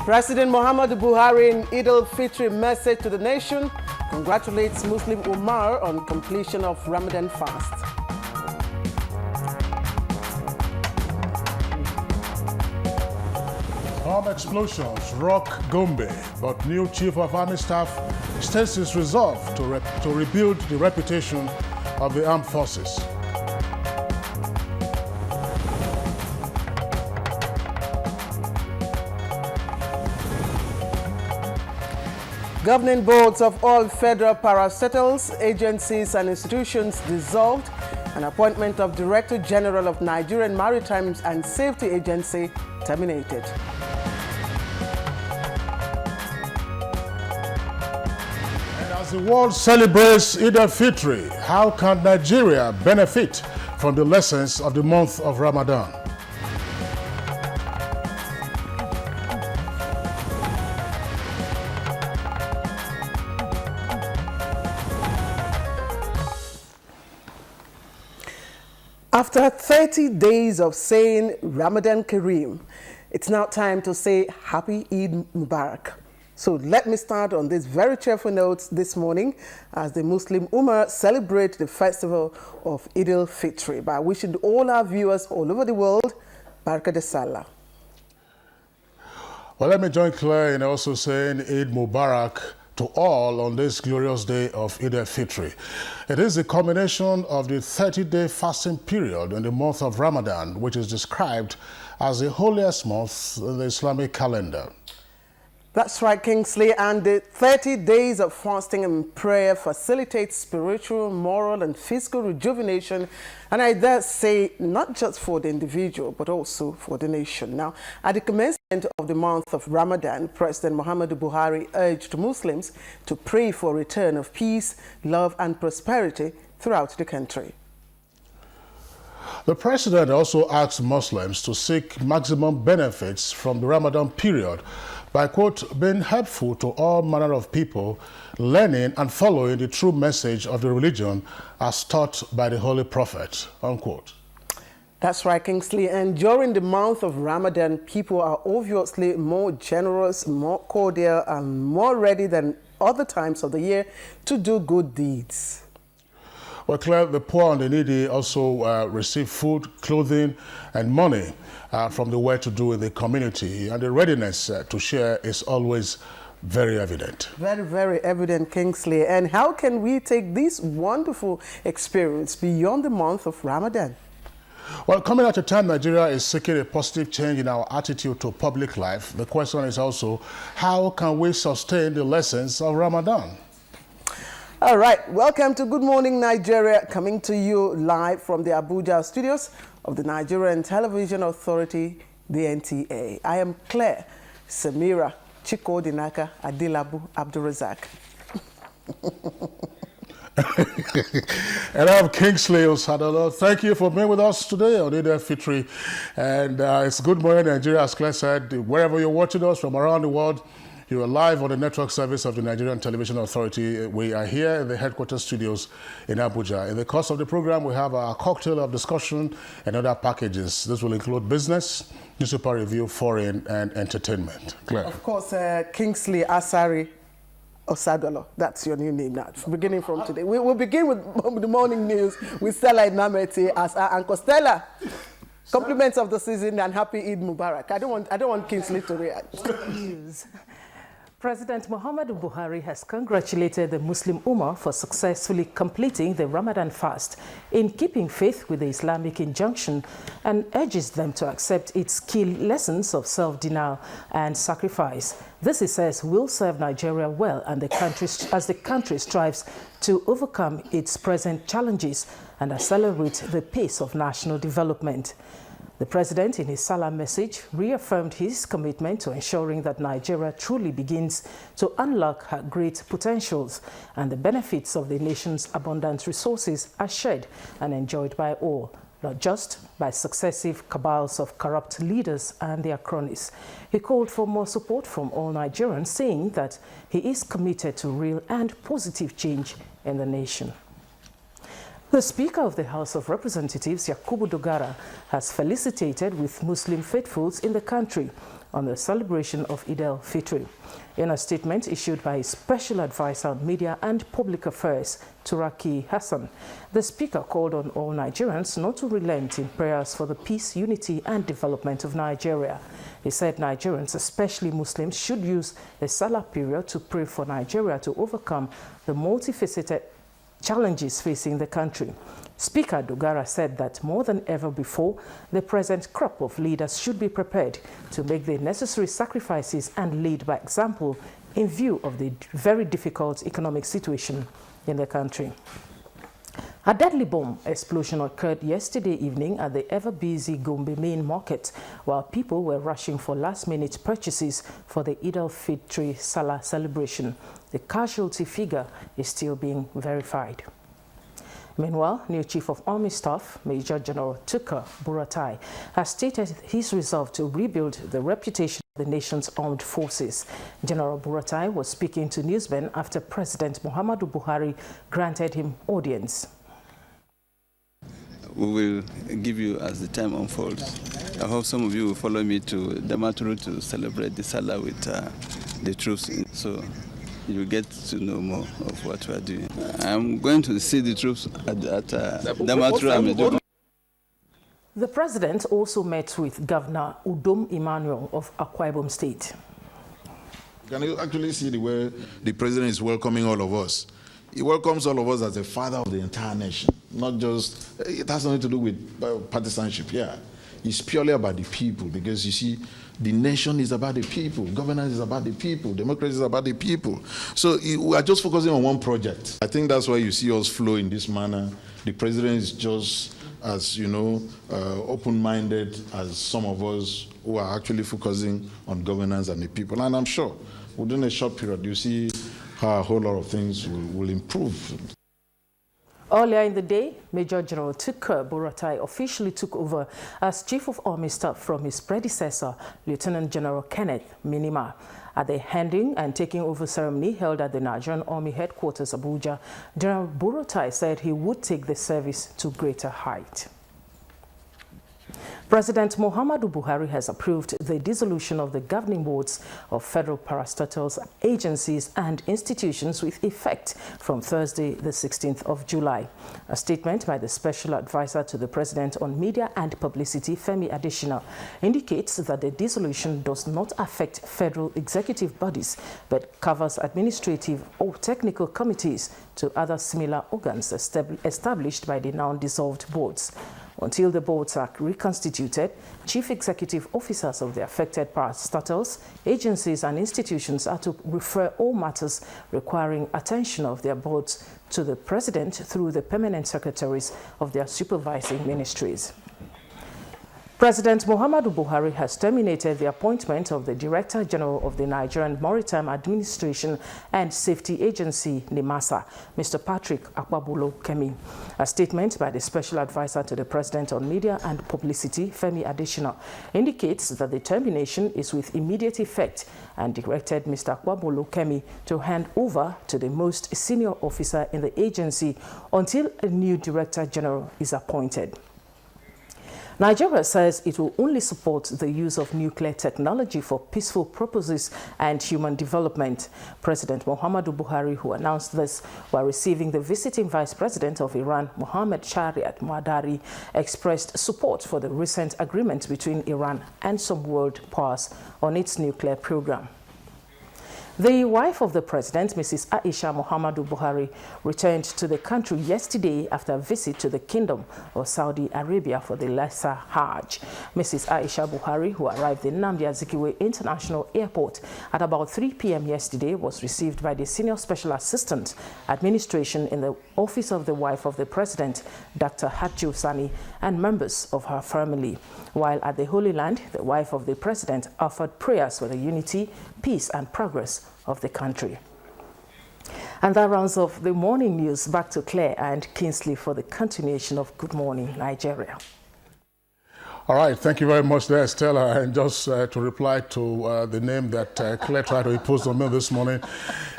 President Muhammadu Buhari in Eid al-Fitr message to the nation congratulates Muslim Ummah on completion of Ramadan fast. Bomb explosions rock Gombe, but new Chief of Army Staff states his resolve to rebuild the reputation of the armed forces. Governing boards of all federal parastatals, agencies and institutions dissolved, and appointment of Director General of Nigerian Maritime and Safety Agency terminated. And as the world celebrates Eid al-Fitr, how can Nigeria benefit from the lessons of the month of Ramadan? After 30 days of saying Ramadan Kareem, it's now time to say Happy Eid Mubarak. So let me start on this very cheerful note this morning as the Muslim Ummah celebrate the festival of Eid al-Fitr by wishing all our viewers all over the world Barakah de Salah. Well, let me join Claire in also saying Eid Mubarak to all on this glorious day of Eid al-Fitr. It is the culmination of the 30-day fasting period in the month of Ramadan, which is described as the holiest month in the Islamic calendar. That's right, Kingsley, and the 30 days of fasting and prayer facilitates spiritual, moral, and physical rejuvenation, and I dare say not just for the individual, but also for the nation. Now, at the commencement of the month of Ramadan, President Muhammadu Buhari urged Muslims to pray for a return of peace, love, and prosperity throughout the country. The president also asked Muslims to seek maximum benefits from the Ramadan period by, quote, being helpful to all manner of people, learning and following the true message of the religion as taught by the Holy Prophet, unquote. That's right, Kingsley. And during the month of Ramadan, people are obviously more generous, more cordial, and more ready than other times of the year to do good deeds. Well, Claire, the poor and the needy also receive food, clothing, and money from the well-to-do in the community, and the readiness to share is always very evident. Very, very evident, Kingsley. And how can we take this wonderful experience beyond the month of Ramadan? Well, coming at a time Nigeria is seeking a positive change in our attitude to public life, the question is also, how can we sustain the lessons of Ramadan? All right, welcome to Good Morning Nigeria, coming to you live from the Abuja studios of the Nigerian Television Authority, the NTA. I am Claire Samira Chikodinaka Adilabu Abdurazak. And I'm Kingsley Osadolo. Thank you for being with us today on Eid al-Fitr. And it's Good Morning Nigeria, as Claire said, wherever you're watching us from around the world. You are live on the network service of the Nigerian Television Authority. We are here in the headquarters studios in Abuja. In the course of the program, we have a cocktail of discussion and other packages. This will include business, newspaper review, foreign, and entertainment. Claire. Of course, Kingsley Asari Osadolo. That's your new name now, beginning from today. We will begin with the morning news with Stella Nameti as our Uncle Stella. Compliments of the season and happy Eid Mubarak. I don't want Kingsley to react. News. President Muhammadu Buhari has congratulated the Muslim Ummah for successfully completing the Ramadan fast in keeping faith with the Islamic injunction and urges them to accept its key lessons of self-denial and sacrifice. This, he says, will serve Nigeria well and as the country strives to overcome its present challenges and accelerate the pace of national development. The president, in his Salah message, reaffirmed his commitment to ensuring that Nigeria truly begins to unlock her great potentials and the benefits of the nation's abundant resources are shared and enjoyed by all, not just by successive cabals of corrupt leaders and their cronies. He called for more support from all Nigerians, saying that he is committed to real and positive change in the nation. The Speaker of the House of Representatives, Yakubu Dogara, has felicitated with Muslim faithfuls in the country on the celebration of Eid al-Fitr. In a statement issued by his Special Advisor on Media and Public Affairs, Turaki Hassan, the speaker called on all Nigerians not to relent in prayers for the peace, unity and development of Nigeria. He said Nigerians, especially Muslims, should use the Salah period to pray for Nigeria to overcome the multifaceted challenges facing the country. Speaker Dogara said that more than ever before, the present crop of leaders should be prepared to make the necessary sacrifices and lead by example in view of the very difficult economic situation in the country. A deadly bomb explosion occurred yesterday evening at the ever-busy Gombe main market while people were rushing for last-minute purchases for the Eid al-Fitr Salah celebration. The casualty figure is still being verified. Meanwhile, new Chief of Army Staff, Major General Tukur Buratai, has stated his resolve to rebuild the reputation of the nation's armed forces. General Buratai was speaking to newsmen after President Muhammadu Buhari granted him audience. We will give you as the time unfolds. I hope some of you will follow me to Damaturu to celebrate the Salah with the troops. So you will get to know more of what we are doing. I'm going to see the troops at Damaturu. The president also met with Governor Udom Emmanuel of Akwa Ibom State. Can you actually see the way the president is welcoming all of us? He welcomes all of us as a father of the entire nation, not just, it has nothing to do with partisanship here. It's purely about the people, because you see, the nation is about the people, governance is about the people, democracy is about the people. So we are just focusing on one project. I think that's why you see us flow in this manner. The president is just as, open-minded as some of us who are actually focusing on governance and the people. And I'm sure within a short period, you see how a whole lot of things will improve. Earlier in the day, Major General Tukur Buratai officially took over as Chief of Army Staff from his predecessor, Lieutenant General Kenneth Minima. At the handing and taking over ceremony held at the Nigerian Army Headquarters, Abuja, General Buratai said he would take the service to greater height. President Muhammadu Buhari has approved the dissolution of the governing boards of federal parastatals agencies and institutions with effect from Thursday, the 16th of July. A statement by the Special Advisor to the President on Media and Publicity, Femi Adesina, indicates that the dissolution does not affect federal executive bodies, but covers administrative or technical committees to other similar organs established by the now dissolved boards. Until the boards are reconstituted, chief executive officers of the affected parastatals, agencies and institutions are to refer all matters requiring attention of their boards to the President through the permanent secretaries of their supervising ministries. President Muhammadu Buhari has terminated the appointment of the Director General of the Nigerian Maritime Administration and Safety Agency, NIMASA, Mr. Patrick Akwabulo Kemi. A statement by the Special Advisor to the President on Media and Publicity, Femi Adesina, indicates that the termination is with immediate effect and directed Mr. Akwabulo Kemi to hand over to the most senior officer in the agency until a new Director General is appointed. Nigeria says it will only support the use of nuclear technology for peaceful purposes and human development. President Muhammadu Buhari, who announced this while receiving the visiting Vice President of Iran, Mohammad Shariat Madari, expressed support for the recent agreement between Iran and some world powers on its nuclear program. The wife of the president, Mrs. Aisha Muhammadu Buhari, returned to the country yesterday after a visit to the Kingdom of Saudi Arabia for the Lesser Hajj. Mrs. Aisha Buhari, who arrived in Nnamdi Azikiwe International Airport at about 3 p.m. yesterday, was received by the Senior Special Assistant Administration in the Office of the Wife of the President, Dr. Hajju Sani, and members of her family. While at the Holy Land, the wife of the president offered prayers for the unity, peace, and progress of the country. And that rounds off the morning news. Back to Claire and Kingsley for the continuation of Good Morning Nigeria. All right, thank you very much there, Stella. And just to reply to the name that Claire tried to impose on me this morning,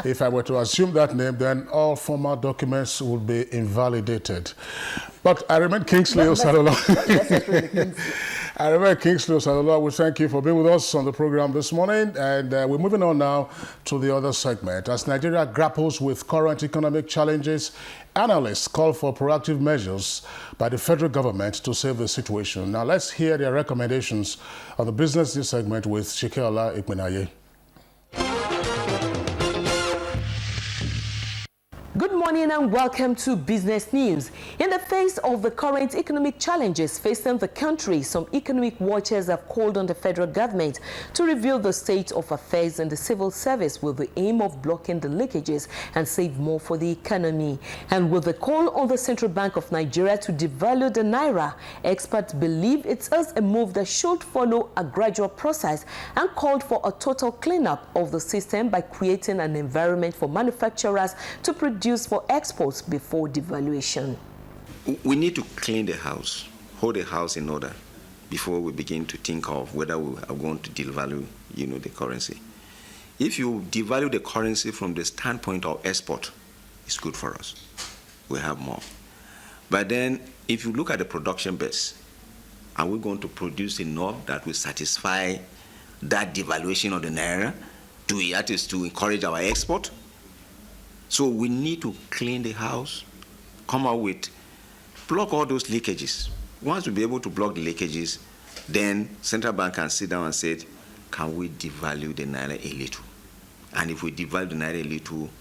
if I were to assume that name, then all former documents would be invalidated. But I remain Kingsley Osadolo. I remember Kingsley Osadolo, we thank you for being with us on the program this morning. And we're moving on now to the other segment. As Nigeria grapples with current economic challenges, analysts call for proactive measures by the federal government to save the situation. Now let's hear their recommendations on the business news segment with Shikeola Ikmenaye. Good morning and welcome to Business News. In the face of the current economic challenges facing the country, some economic watchers have called on the federal government to review the state of affairs in the civil service with the aim of blocking the leakages and save more for the economy. And with the call on the Central Bank of Nigeria to devalue the naira, experts believe it is a move that should follow a gradual process and called for a total cleanup of the system by creating an environment for manufacturers to produce for exports before devaluation. We need to clean the house, hold the house in order before we begin to think of whether we are going to devalue, the currency. If you devalue the currency from the standpoint of export, it's good for us. We have more. But then, if you look at the production base, are we going to produce enough that will satisfy that devaluation of the naira to encourage our export? So we need to clean the house, come out with, block all those leakages. Once we be able to block the leakages, then central bank can sit down and say, can we devalue the naira a little? And if we devalue the naira a little,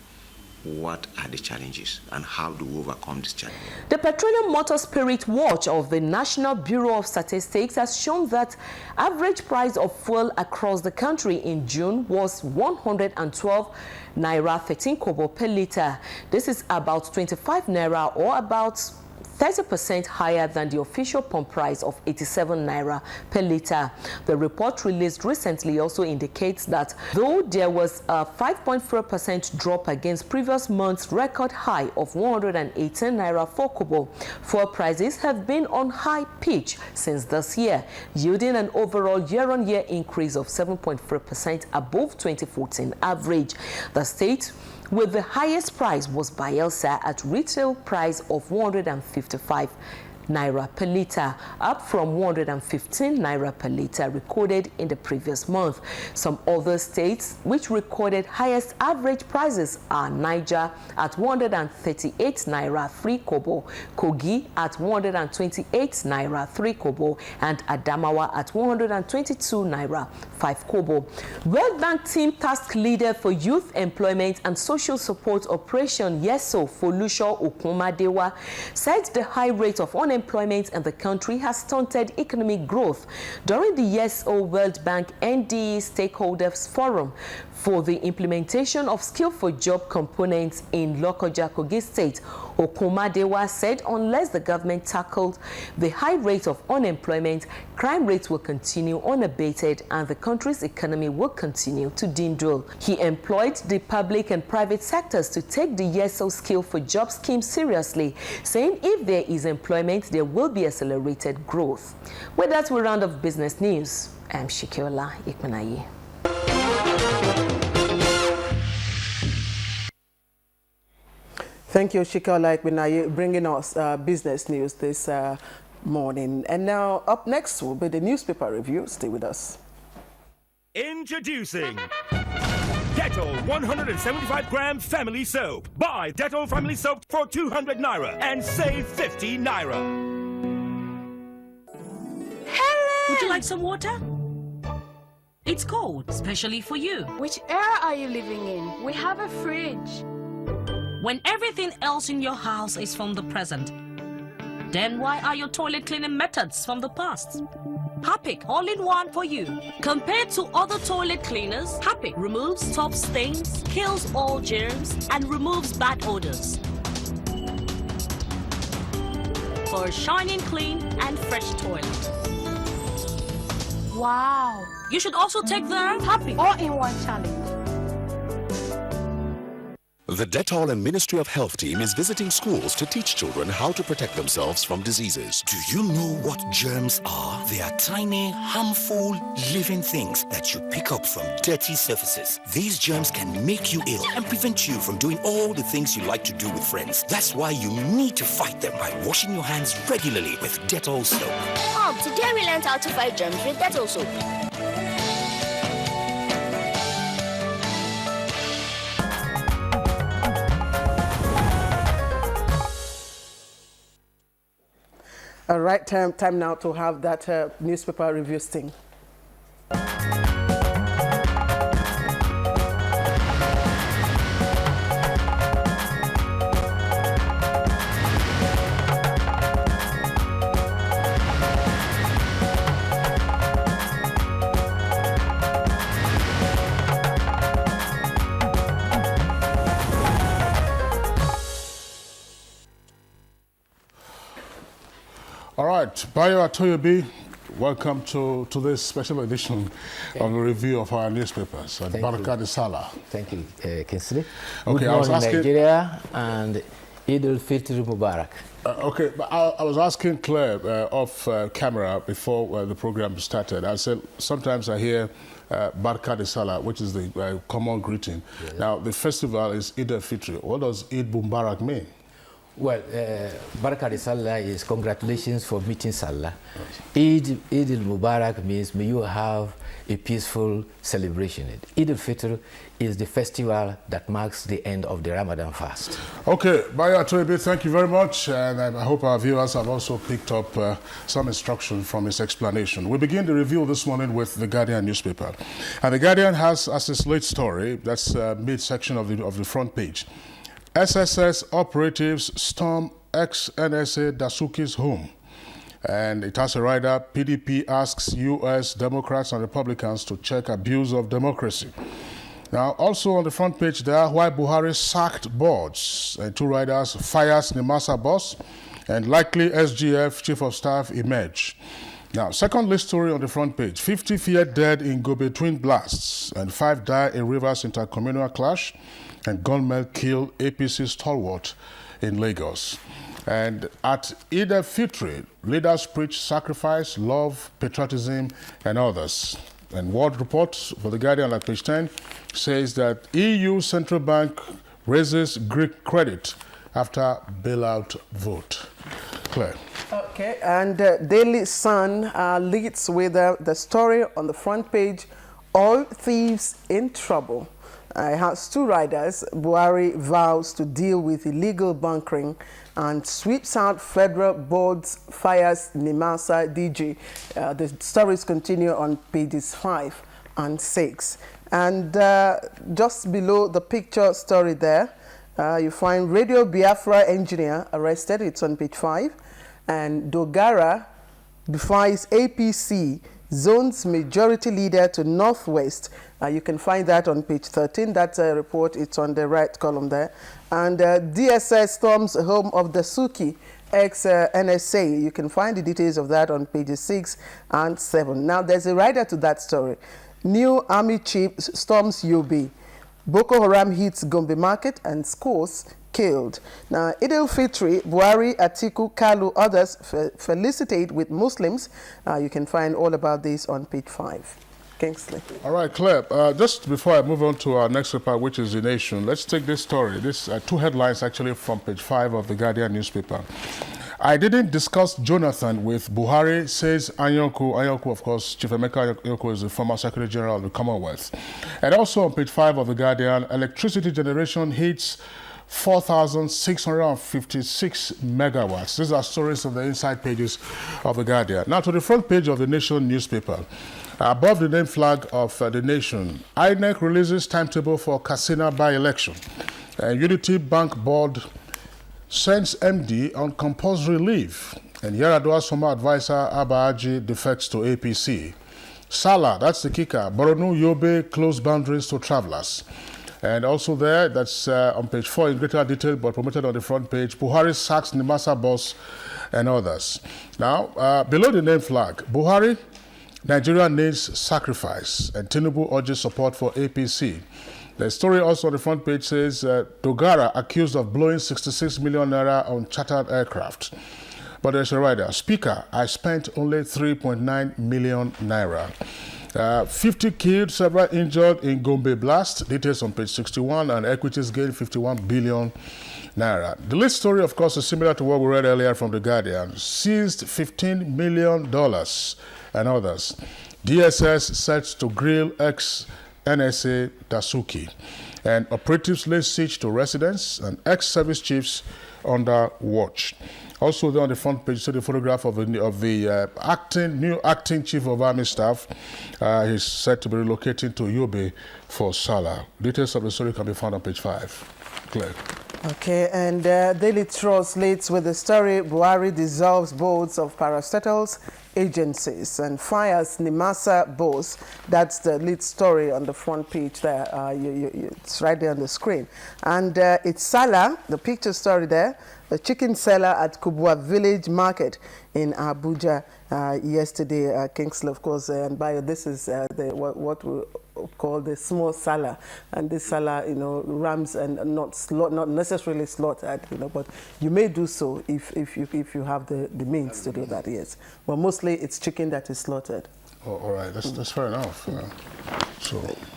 what are the challenges and how do we overcome this challenge? The Petroleum Motor Spirit Watch of the National Bureau of Statistics has shown that average price of fuel across the country in June was 112 naira 13 kobo per litre. This is about 25 naira or about 30% higher than the official pump price of 87 naira per litre. The report released recently also indicates that though there was a 5.4% drop against previous month's record high of 118 naira 4 kobo, fuel prices have been on high pitch since this year, yielding an overall year-on-year increase of 7.4% above 2014 average. The state with the highest price was Bayelsa at retail price of 155 naira per litre, up from 115 naira per litre recorded in the previous month. Some other states which recorded highest average prices are Niger at 138 naira 3 kobo, Kogi at 128 naira 3 kobo, and Adamawa at 122 naira 5 kobo. World Bank Team Task Leader for Youth Employment and Social Support Operation YESO, Folusho Okumadewa, said the high rate of unemployment in the country has stunted economic growth. During the YESO World Bank NDE Stakeholders Forum for the implementation of skill for job components in Lokoja, Kogi State, Okumadewa said unless the government tackled the high rate of unemployment, crime rates will continue unabated and the country's economy will continue to dwindle. He employed the public and private sectors to take the YESO skill for job scheme seriously, saying if there is employment, there will be accelerated growth. With that, we round off business news. I'm Shikeola Ikmenaye. Thank you, Shikeola Ikmenaye, bringing us business news this morning. And now, up next will be the newspaper review. Stay with us. Introducing Dettol 175-gram family soap. Buy Dettol family soap for 200 naira and save 50 naira. Helen! Would you like some water? It's cold, especially for you. Which era are you living in? We have a fridge. When everything else in your house is from the present, then why are your toilet cleaning methods from the past? Harpic all-in-one for you. Compared to other toilet cleaners, Harpic removes top stains, kills all germs, and removes bad odors. For a shining clean and fresh toilet. Wow. You should also take the Harpic all-in-one challenge. The Dettol and Ministry of Health team is visiting schools to teach children how to protect themselves from diseases. Do you know what germs are? They are tiny, harmful, living things that you pick up from dirty surfaces. These germs can make you ill and prevent you from doing all the things you like to do with friends. That's why you need to fight them by washing your hands regularly with Dettol soap. Mom, today we learned how to fight germs with Dettol soap. All right, time now to have that newspaper review sting. All right, Bayo Atoyobi, welcome to this special edition of the review of our newspapers. Baraka Salah. Thank you, Kingsley. Okay, Good morning, Nigeria, and Eid al-Fitr Mubarak. Okay, but I was asking Claire off camera before the program started. I said sometimes I hear Baraka Salah, which is the common greeting. Yes. Now, the festival is Eid al-Fitr. What does Eid Mubarak mean? Well, Barakah Salah is congratulations for meeting Salah. Eid al-Mubarak means may you have a peaceful celebration. Eid al-Fitr is the festival that marks the end of the Ramadan fast. Okay, Bayo Atoyobi, thank you very much. And I hope our viewers have also picked up some instruction from his explanation. We begin the review this morning with The Guardian newspaper. And The Guardian has as its late story, that's mid-section of the front page, SSS operatives storm ex-NSA Dasuki's home. And it has a rider, PDP asks U.S. Democrats and Republicans to check abuse of democracy. Now, also on the front page there, why Buhari sacked boards. And two riders, fires Nimasa boss, and likely SGF chief of staff emerge. Now, second list story on the front page, 50 feared dead in Gobe twin blasts, and 5 die in Rivers intercommunal clash, and gunmen kill APC stalwart in Lagos. And at Eid al-Fitr, leaders preach sacrifice, love, patriotism, and others. And World Report for The Guardian at page 10 says that EU Central Bank raises Greek credit after bailout vote. Claire. Okay, and Daily Sun leads with the story on the front page, All Thieves in Trouble. It has two riders. Buhari vows to deal with illegal bunkering and sweeps out federal boards, fires Nimasa DG. The stories continue on pages 5 and 6. And just below the picture story there, you find Radio Biafra engineer arrested. It's on page 5. And Dogara defies APC, zones majority leader to Northwest. You can find that on page 13. That report, it's on the right column there. And DSS storms home of the Suki, ex-NSA. You can find the details of that on pages 6 and 7. Now, there's a rider to that story. New army chief storms Yobe. Boko Haram hits Gombe market and scores killed. Now, Eid al-Fitr, Buhari, Atiku, Kalu, others felicitate with Muslims. You can find all about this on page 5. Kingsley. All right, Claire, just before I move on to our next paper, which is The Nation, let's take this story. This two headlines actually from page 5 of The Guardian newspaper. I didn't discuss Jonathan with Buhari, says Anyoko. Anyoko, of course, Chief Emeka Anyoko is the former Secretary General of the Commonwealth. And also on page 5 of The Guardian, electricity generation hits 4,656 megawatts. These are stories of the inside pages of The Guardian. Now to the front page of The Nation newspaper. Above the name flag of The Nation, INEC releases timetable for Katsina by-election. Unity Bank Board sends MD on compulsory leave. And Yaradua's former advisor, Abaji, defects to APC. Salah, that's the kicker. Borno Yobe close boundaries to travelers. And also there, that's on page 4 in greater detail, but promoted on the front page, Buhari sacks Nimasa boss and others. Now, below the name flag, Buhari, Nigeria needs sacrifice, and Tinubu urges support for APC. The story also on the front page says, Dogara accused of blowing 66 million naira on chartered aircraft. But there's a writer, Speaker, I spent only 3.9 million naira. 50 killed, several injured in Gombe blast. Details on page 61, and equities gained 51 billion naira. The lead story, of course, is similar to what we read earlier from The Guardian. Seized $15 million and others. DSS set to grill ex-NSA Dasuki. And operatives lay siege to residents and ex-service chiefs under watch. Also there on the front page, you see the photograph of the new acting chief of army staff. He's said to be relocating to Yobe for Salah. Details of the story can be found on page 5. Claire. Okay, and Daily Trust leads with the story, Buhari dissolves boards of parastatals agencies and fires Nimasa boss. That's the lead story on the front page there. It's right there on the screen. And it's Salah, the picture story there, the chicken seller at Kubwa Village Market in Abuja yesterday. Kingsley, of course, and by this is what we call the small Salah, and this Salah, rams and not necessarily slaughtered, but you may do so if you have the means to do that. Yes, but mostly it's chicken that is slaughtered. Oh, all right, that's fair enough.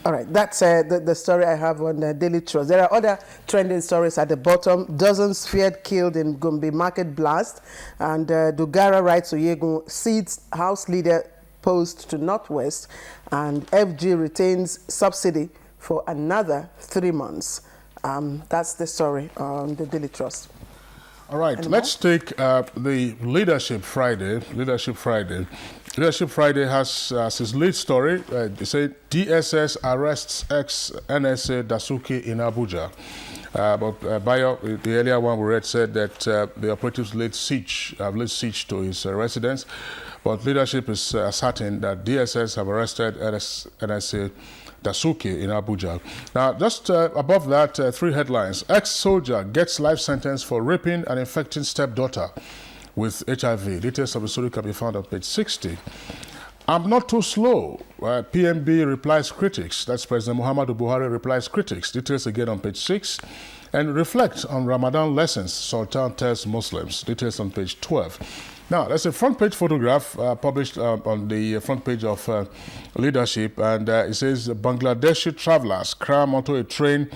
All right, that's the story I have on Daily Trust. There are other trending stories at the bottom. Dozens feared killed in Gombe market blast, and Dogara writes Oyegun cedes House leader post to Northwest, and FG retains subsidy for another 3 months. That's the story on the Daily Trust. All right, let's take the Leadership Friday. Leadership Friday has his lead story. They say DSS arrests ex-NSA Dasuki in Abuja. But Bayo, the earlier one we read, said that the operatives laid siege to his residence. But leadership is certain that DSS have arrested NSA Dasuki in Abuja. Now, just above that, 3 headlines. Ex-soldier gets life sentence for raping and infecting stepdaughter with HIV. Details of the story can be found on page 60. I'm not too slow. PMB replies critics. That's President Muhammadu Buhari replies critics. Details again on page 6. And reflect on Ramadan lessons Sultan tells Muslims. Details on page 12. Now, there's a front page photograph published on the front page of Leadership, and it says Bangladeshi travelers cram onto a train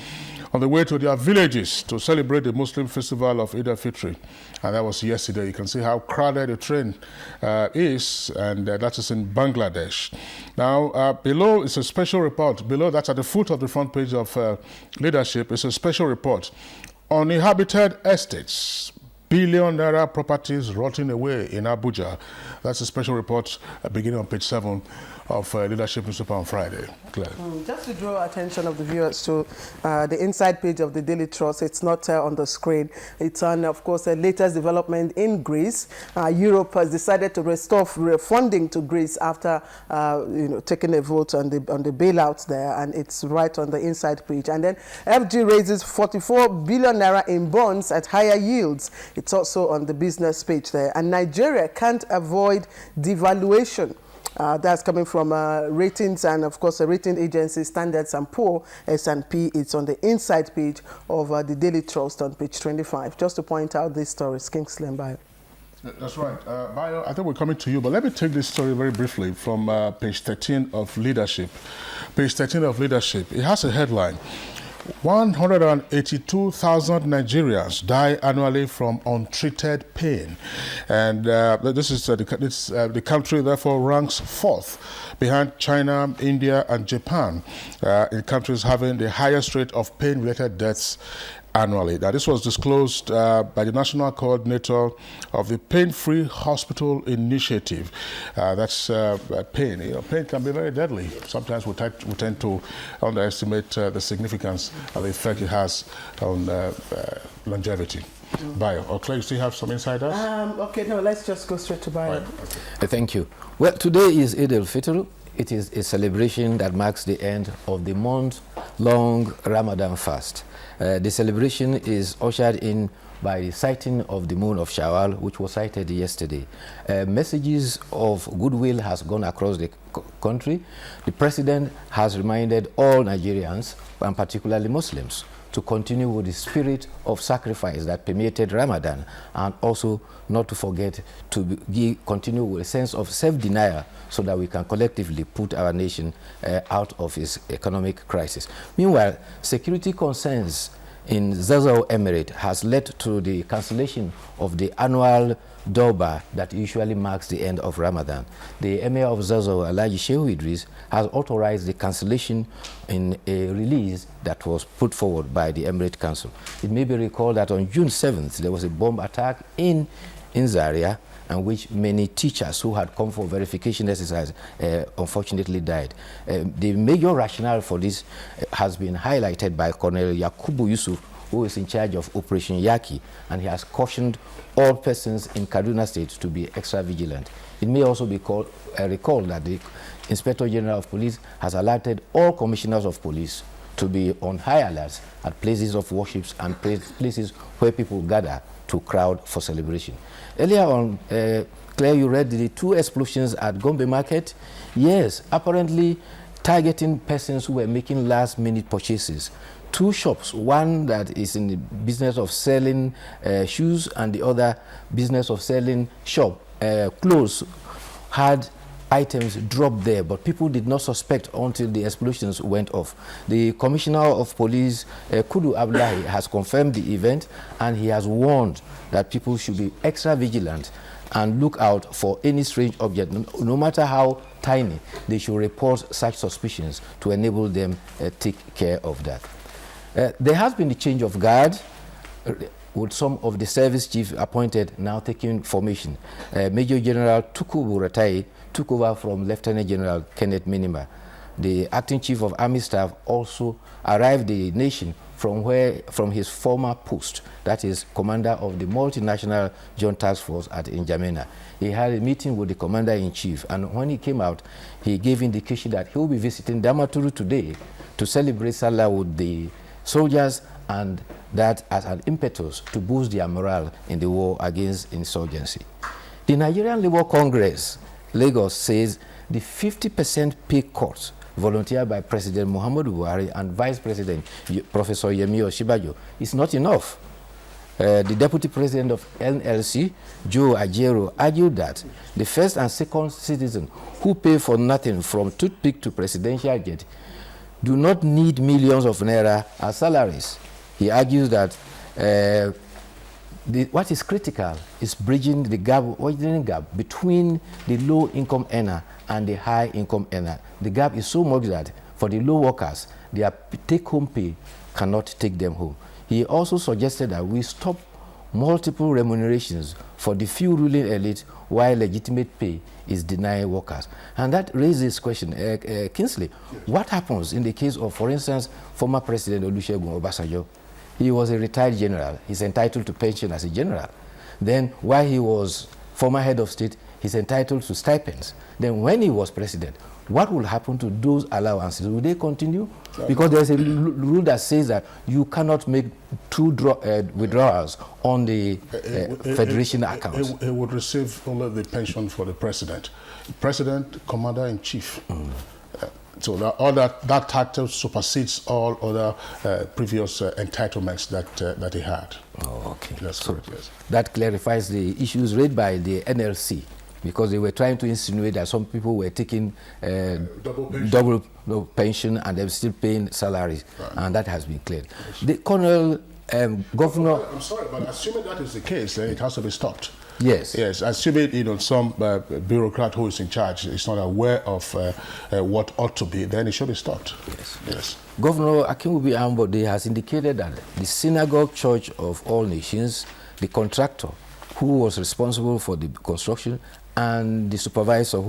on the way to their villages to celebrate the Muslim festival of Eid al-Fitr. And that was yesterday. You can see how crowded the train is, and that is in Bangladesh. Now, below is a special report. Below, that's at the foot of the front page of Leadership, is a special report on inhabited estates. Billion naira properties rotting away in Abuja. That's a special report beginning on page 7 of Leadership newspaper on Friday. Claire. Just to draw attention of the viewers to the inside page of the Daily Trust. It's not on the screen. It's on, of course, the latest development in Greece. Europe has decided to restore funding to Greece after taking a vote on the bailouts there, and it's right on the inside page. And then FG raises 44 billion naira in bonds at higher yields. It's also on the business page there. And Nigeria can't avoid devaluation. That's coming from ratings and, of course, the rating agency Standard & Poor's, S&P. It's on the inside page of the Daily Trust on page 25. Just to point out these stories, Kingsley and Bayo. That's right. Bayo, I think we're coming to you, but let me take this story very briefly from page 13 of Leadership. Page 13 of Leadership. It has a headline. 182,000 Nigerians die annually from untreated pain. And this is the country, therefore, ranks 4th behind China, India, and Japan in countries having the highest rate of pain-related deaths annually. Now, this was disclosed by the National Coordinator of the Pain-Free Hospital Initiative. That's pain. Pain can be very deadly. Sometimes we tend to underestimate the significance of the effect it has on longevity. Bayo, or Claire, you still have some insiders? Okay, no, let's just go straight to Bayo. Right. Okay. Thank you. Well, today is Eid al-Fitr. It is a celebration that marks the end of the month-long Ramadan fast. The celebration is ushered in by the sighting of the moon of Shawwal, which was sighted yesterday. Messages of goodwill has gone across the country, the president has reminded all Nigerians, and particularly Muslims, to continue with the spirit of sacrifice that permeated Ramadan, and also not to forget to continue with a sense of self-denial so that we can collectively put our nation out of its economic crisis. Meanwhile, security concerns in Zazzau Emirate has led to the cancellation of the annual Durbar that usually marks the end of Ramadan. The Emir of Zazzau, Alhaji Shehu Idris, has authorized the cancellation in a release that was put forward by the Emirate Council. It may be recalled that on June 7th, there was a bomb attack in Zaria, and which many teachers who had come for verification exercise unfortunately died. The major rationale for this has been highlighted by Colonel Yakubu Yusuf, who is in charge of Operation Yaki, and he has cautioned all persons in Kaduna State to be extra vigilant. It may also be recalled that the Inspector General of Police has alerted all commissioners of police to be on high alert at places of worships and places where people gather to crowd for celebration. Earlier on, Claire, you read the 2 explosions at Gombe Market. Yes, apparently targeting persons who were making last-minute purchases. 2 shops, one that is in the business of selling shoes and the other business of selling clothes, had items dropped there, but people did not suspect until the explosions went off. The Commissioner of Police, Kudu Abdullahi, has confirmed the event, and he has warned that people should be extra vigilant and look out for any strange object, no matter how tiny. They should report such suspicions to enable them take care of that. There has been a change of guard, with some of the service chiefs appointed now taking formation. Major General Tukubu Ratai took over from Lieutenant General Kenneth Minima. The acting chief of army staff also arrived the nation from his former post, that is commander of the multinational joint task force at N'Djamena. He had a meeting with the commander-in-chief, and when he came out, he gave indication that he will be visiting Damaturu today to celebrate Salah with the soldiers, and that as an impetus to boost their morale in the war against insurgency. The Nigerian Labour Congress, Lagos, says the 50% pay cut volunteered by President Muhammadu Buhari and Vice President Professor Yemi Osinbajo is not enough. The Deputy President of NLC, Joe Ajero, argued that the first and second citizens who pay for nothing from toothpick to presidential jet do not need millions of naira as salaries. He argues that what is critical is bridging the gap between the low-income earner and the high-income earner. The gap is so much that for the low workers, their take-home pay cannot take them home. He also suggested that we stop multiple remunerations for the few ruling elite while legitimate pay is denied workers. And that raises question, Kingsley, what happens in the case of, for instance, former President Olusegun Obasanjo? He was a retired general. He's entitled to pension as a general. Then while he was former head of state, he's entitled to stipends. Then when he was president, what will happen to those allowances? Will they continue? Because there's a rule that says that you cannot make 2 withdrawals on the federation accounts. He would receive only the pension for the president. President, commander-in-chief. So all that title supersedes all other previous entitlements that he had. Oh, okay. That's correct, yes. That clarifies the issues raised by the NLC, because they were trying to insinuate that some people were taking double pension and they're still paying salaries, right. And that has been cleared. Yes. The Colonel, Governor... I'm sorry, but assuming that is the case, then it has to be stopped. Yes. Yes, assuming some bureaucrat who is in charge is not aware of what ought to be, then it should be stopped. Yes. Yes. Governor Akinwubi Ambode has indicated that the Synagogue Church of All Nations, the contractor who was responsible for the construction, and the supervisor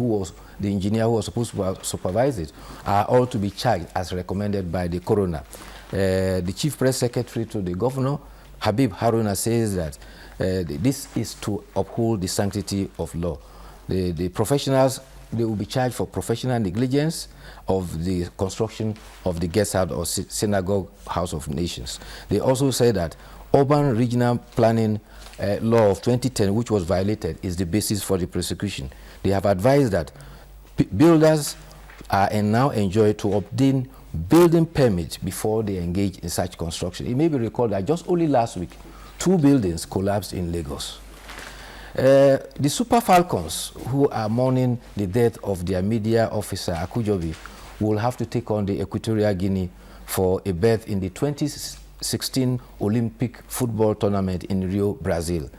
the engineer who was supposed to supervise it, are all to be charged as recommended by the coroner. The chief press secretary to the governor, Habib Haruna, says that this is to uphold the sanctity of law. The professionals, they will be charged for professional negligence of the construction of the guest house or synagogue house of nations. They also say that urban regional planning law of 2010, which was violated, is the basis for the prosecution. They have advised that Builders are now enjoined to obtain building permits before they engage in such construction. It may be recalled that just only last week, 2 buildings collapsed in Lagos. The Super Falcons, who are mourning the death of their media officer, Akujobi, will have to take on the Equatorial Guinea for a berth in the 2016 Olympic football tournament in Rio, Brazil.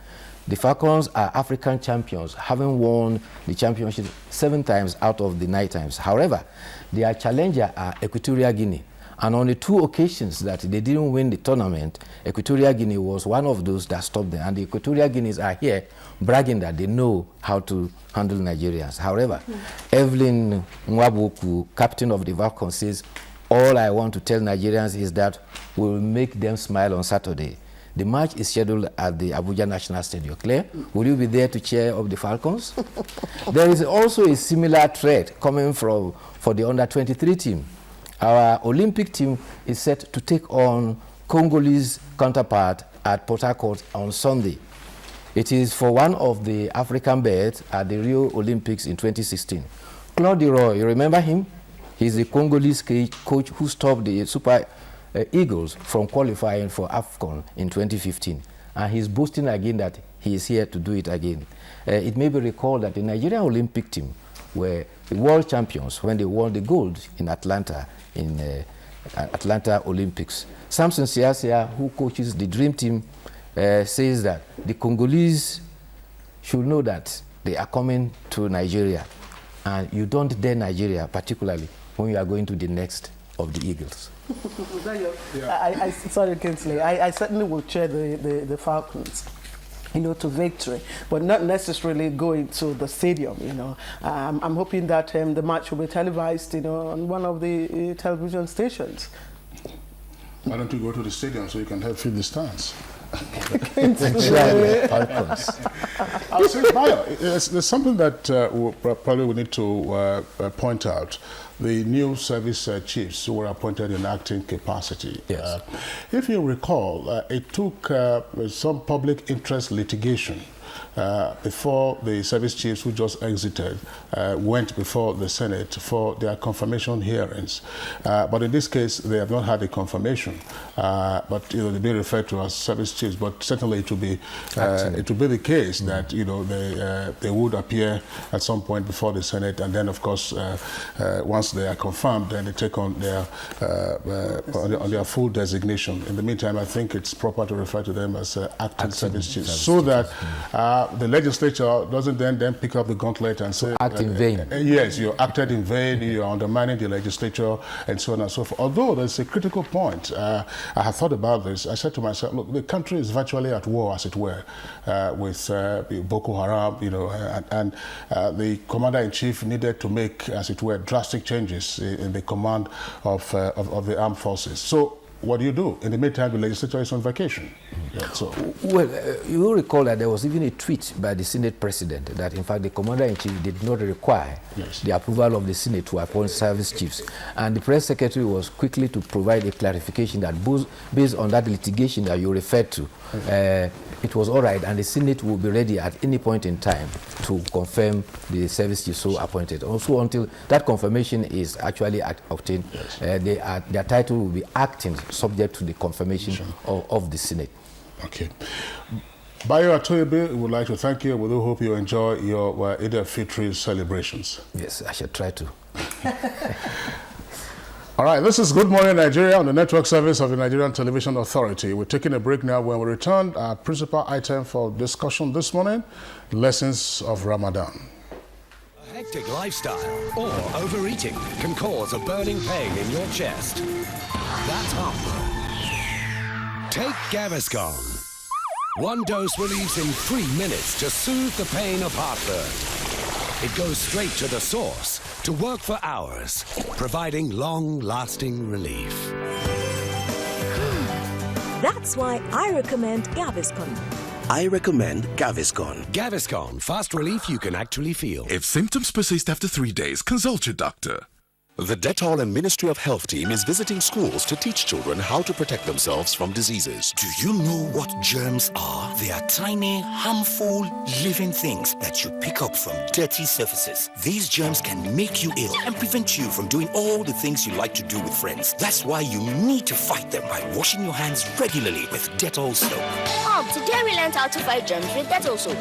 The Falcons are African champions, having won the championship 7 times out of the 9 times. However, their challenger are Equatorial Guinea. And on the 2 occasions that they didn't win the tournament, Equatorial Guinea was one of those that stopped them. And the Equatorial Guineas are here bragging that they know how to handle Nigerians. However, Evelyn Nwabuku, captain of the Falcons, says, all I want to tell Nigerians is that we'll make them smile on Saturday. The match is scheduled at the Abuja National Stadium. Claire, will you be there to cheer up the Falcons? There is also a similar threat coming for the under-23 team. Our Olympic team is set to take on Congolese counterpart at Port Harcourt on Sunday. It is for one of the African berths at the Rio Olympics in 2016. Claude Leroy, you remember him? He's the Congolese coach who stopped the Super Eagles from qualifying for AFCON in 2015. And he's boasting again that he is here to do it again. It may be recalled that the Nigerian Olympic team were the world champions when they won the gold in Atlanta, in Atlanta Olympics. Samson Siasia, who coaches the Dream Team, says that the Congolese should know that they are coming to Nigeria. And you don't dare Nigeria, particularly when you are going to the next of the Eagles. Sorry, Kingsley. I certainly will cheer the Falcons, to victory, but not necessarily going to the stadium. I'm hoping that the match will be televised, on one of the television stations. Why don't you go to the stadium so you can help fill the stands? I'll say, Bayo, there's something that probably we need to point out. The new service chiefs who were appointed in acting capacity. Yes. If you recall, it took some public interest litigation before the service chiefs who just exited went before the Senate for their confirmation hearings. But in this case, they have not had a confirmation. But they've been referred to as service chiefs. But certainly it will be the case that they would appear at some point before the Senate, and then of course once they are confirmed, then they take on their full designation. In the meantime, I think it's proper to refer to them as acting service chiefs, so that the legislature doesn't then pick up the gauntlet and say, act in vain. Yes, you acted in vain, you're undermining the legislature, and so on and so forth. Although there's a critical point, I have thought about this. I said to myself, look, the country is virtually at war, as it were, with Boko Haram, and the commander-in-chief needed to make, as it were, drastic changes in the command of the armed forces. So what do? In the meantime, the legislature is on vacation. Yeah, so. Well, you will recall that there was even a tweet by the Senate President that, in fact, the Commander-in-Chief did not require the approval of the Senate to appoint service chiefs. And the Press Secretary was quickly to provide a clarification that based on that litigation that you referred to, it was all right, and the Senate will be ready at any point in time to confirm the service chief so appointed. Also, until that confirmation is actually obtained, their title will be acting subject to the confirmation of the Senate. Okay. Bayo Atoyebe, we would like to thank you. We do hope you enjoy your Eid al-Fitr celebrations. Yes, I shall try to. All right, this is Good Morning Nigeria on the network service of the Nigerian Television Authority. We're taking a break now. When we return, our principal item for discussion this morning, lessons of Ramadan. A hectic lifestyle or overeating can cause a burning pain in your chest. That's heartburn. Take Gaviscon. One dose relieves in 3 minutes to soothe the pain of heartburn. It goes straight to the source to work for hours, providing long-lasting relief. That's why I recommend Gaviscon. I recommend Gaviscon. Gaviscon, fast relief you can actually feel. If symptoms persist after 3 days, consult your doctor. The Dettol and Ministry of Health team is visiting schools to teach children how to protect themselves from diseases. Do you know what germs are? They are tiny, harmful, living things that you pick up from dirty surfaces. These germs can make you ill and prevent you from doing all the things you like to do with friends. That's why you need to fight them by washing your hands regularly with Dettol soap. Mom, today we learned how to fight germs with Dettol soap.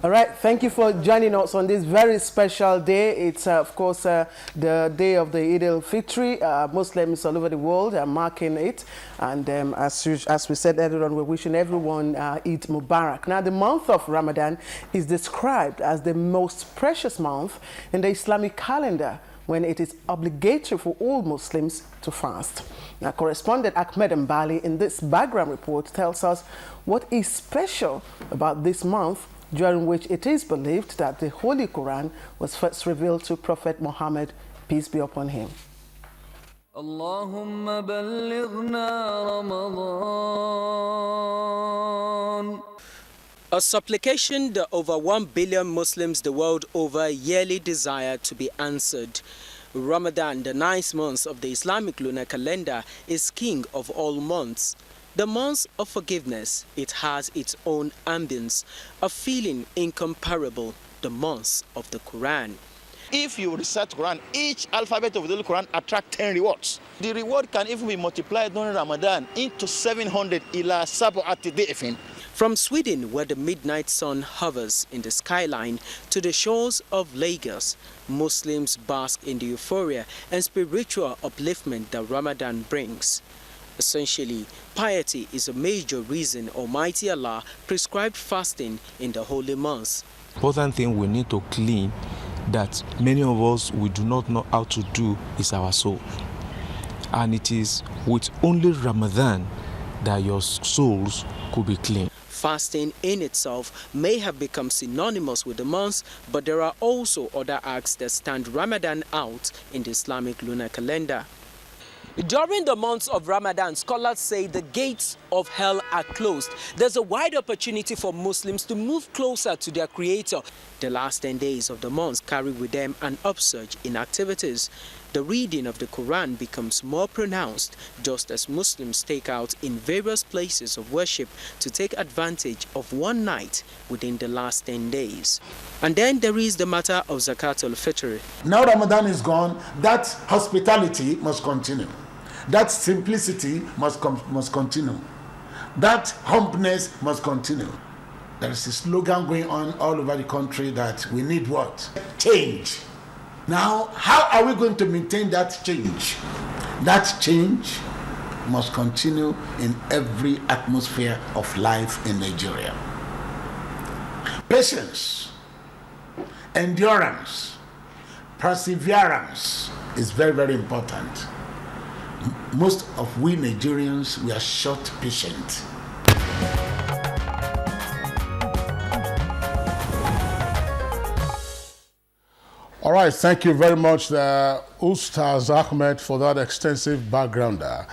All right, thank you for joining us on this very special day. It's, of course, the day of the Eid al-Fitr. Muslims all over the world are marking it. And as we said earlier on, we're wishing everyone Eid Mubarak. Now, the month of Ramadan is described as the most precious month in the Islamic calendar, when it is obligatory for all Muslims to fast. Now, correspondent Ahmed Mbali in this background report tells us what is special about this month, during which it is believed that the Holy Quran was first revealed to Prophet Muhammad, peace be upon him. Allahumma ballighna Ramadan. A supplication that over 1 billion Muslims the world over yearly desire to be answered. Ramadan, the 9th month of the Islamic lunar calendar, is king of all months. The month of forgiveness, it has its own ambience, a feeling incomparable, the month of the Quran. If you recite Quran, each alphabet of the Quran attracts 10 rewards. The reward can even be multiplied during Ramadan into 700 ila sab'ati di'fin. From Sweden, where the midnight sun hovers in the skyline, to the shores of Lagos, Muslims bask in the euphoria and spiritual upliftment that Ramadan brings. Essentially, piety is a major reason Almighty Allah prescribed fasting in the holy months. Important thing we need to clean that many of us we do not know how to do is our soul. And it is with only Ramadan that your souls could be clean. Fasting in itself may have become synonymous with the months, but there are also other acts that stand Ramadan out in the Islamic lunar calendar. During the months of Ramadan, scholars say the gates of hell are closed. There's a wide opportunity for Muslims to move closer to their Creator. The last 10 days of the month carry with them an upsurge in activities. The reading of the Quran becomes more pronounced, just as Muslims take out in various places of worship to take advantage of one night within the last 10 days. And then there is the matter of Zakat al-Fitr. Now Ramadan is gone, that hospitality must continue. That simplicity must continue. That humbleness must continue. There is a slogan going on all over the country that we need what? Change. Now, how are we going to maintain that change? That change must continue in every atmosphere of life in Nigeria. Patience, endurance, perseverance is very, very important. Most of we Nigerians, we are short patient. All right, thank you very much, Ustaz Ahmed, for that extensive background there.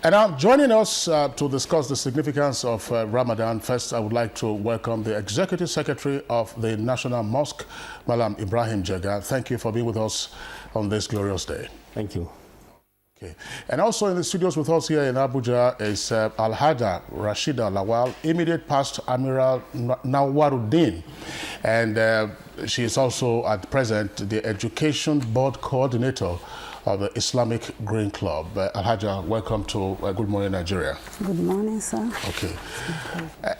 And now, joining us to discuss the significance of Ramadan, first I would like to welcome the Executive Secretary of the National Mosque, Malam Ibrahim Jega. Thank you for being with us on this glorious day. Thank you. Okay. And also in the studios with us here in Abuja is Al-Hada Rashida Lawal, immediate past Admiral Nawaruddin. And she is also at present the Education Board Coordinator of the Islamic Green Club. Al-Hada, welcome to Good Morning Nigeria. Good morning, sir. Okay.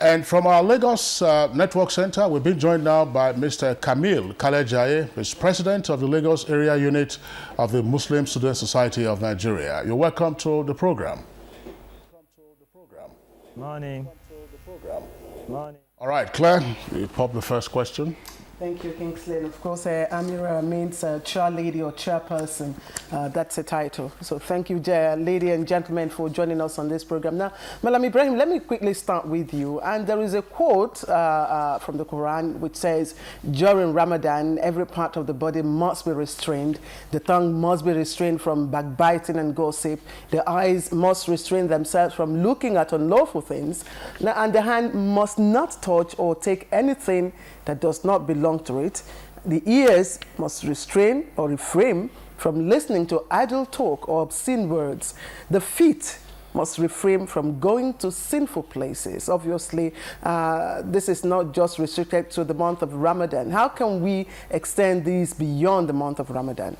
And from our Lagos Network Center, we've been joined now by Mr. Kamil Kalejaye, who's President of the Lagos Area Unit of the Muslim Student Society of Nigeria. You're welcome to the program. Morning. Morning. All right, Claire, you pop the first question. Thank you, Kingsley. And of course, Amira means chair lady or chairperson. That's a title. So thank you, lady and gentlemen, for joining us on this program. Now, Malam Ibrahim, let me quickly start with you. And there is a quote from the Quran which says, during Ramadan, every part of the body must be restrained. The tongue must be restrained from backbiting and gossip. The eyes must restrain themselves from looking at unlawful things. Now, and the hand must not touch or take anything that does not belong to it. The ears must restrain or refrain from listening to idle talk or obscene words. The feet must refrain from going to sinful places. Obviously, this is not just restricted to the month of Ramadan. How can we extend these beyond the month of Ramadan?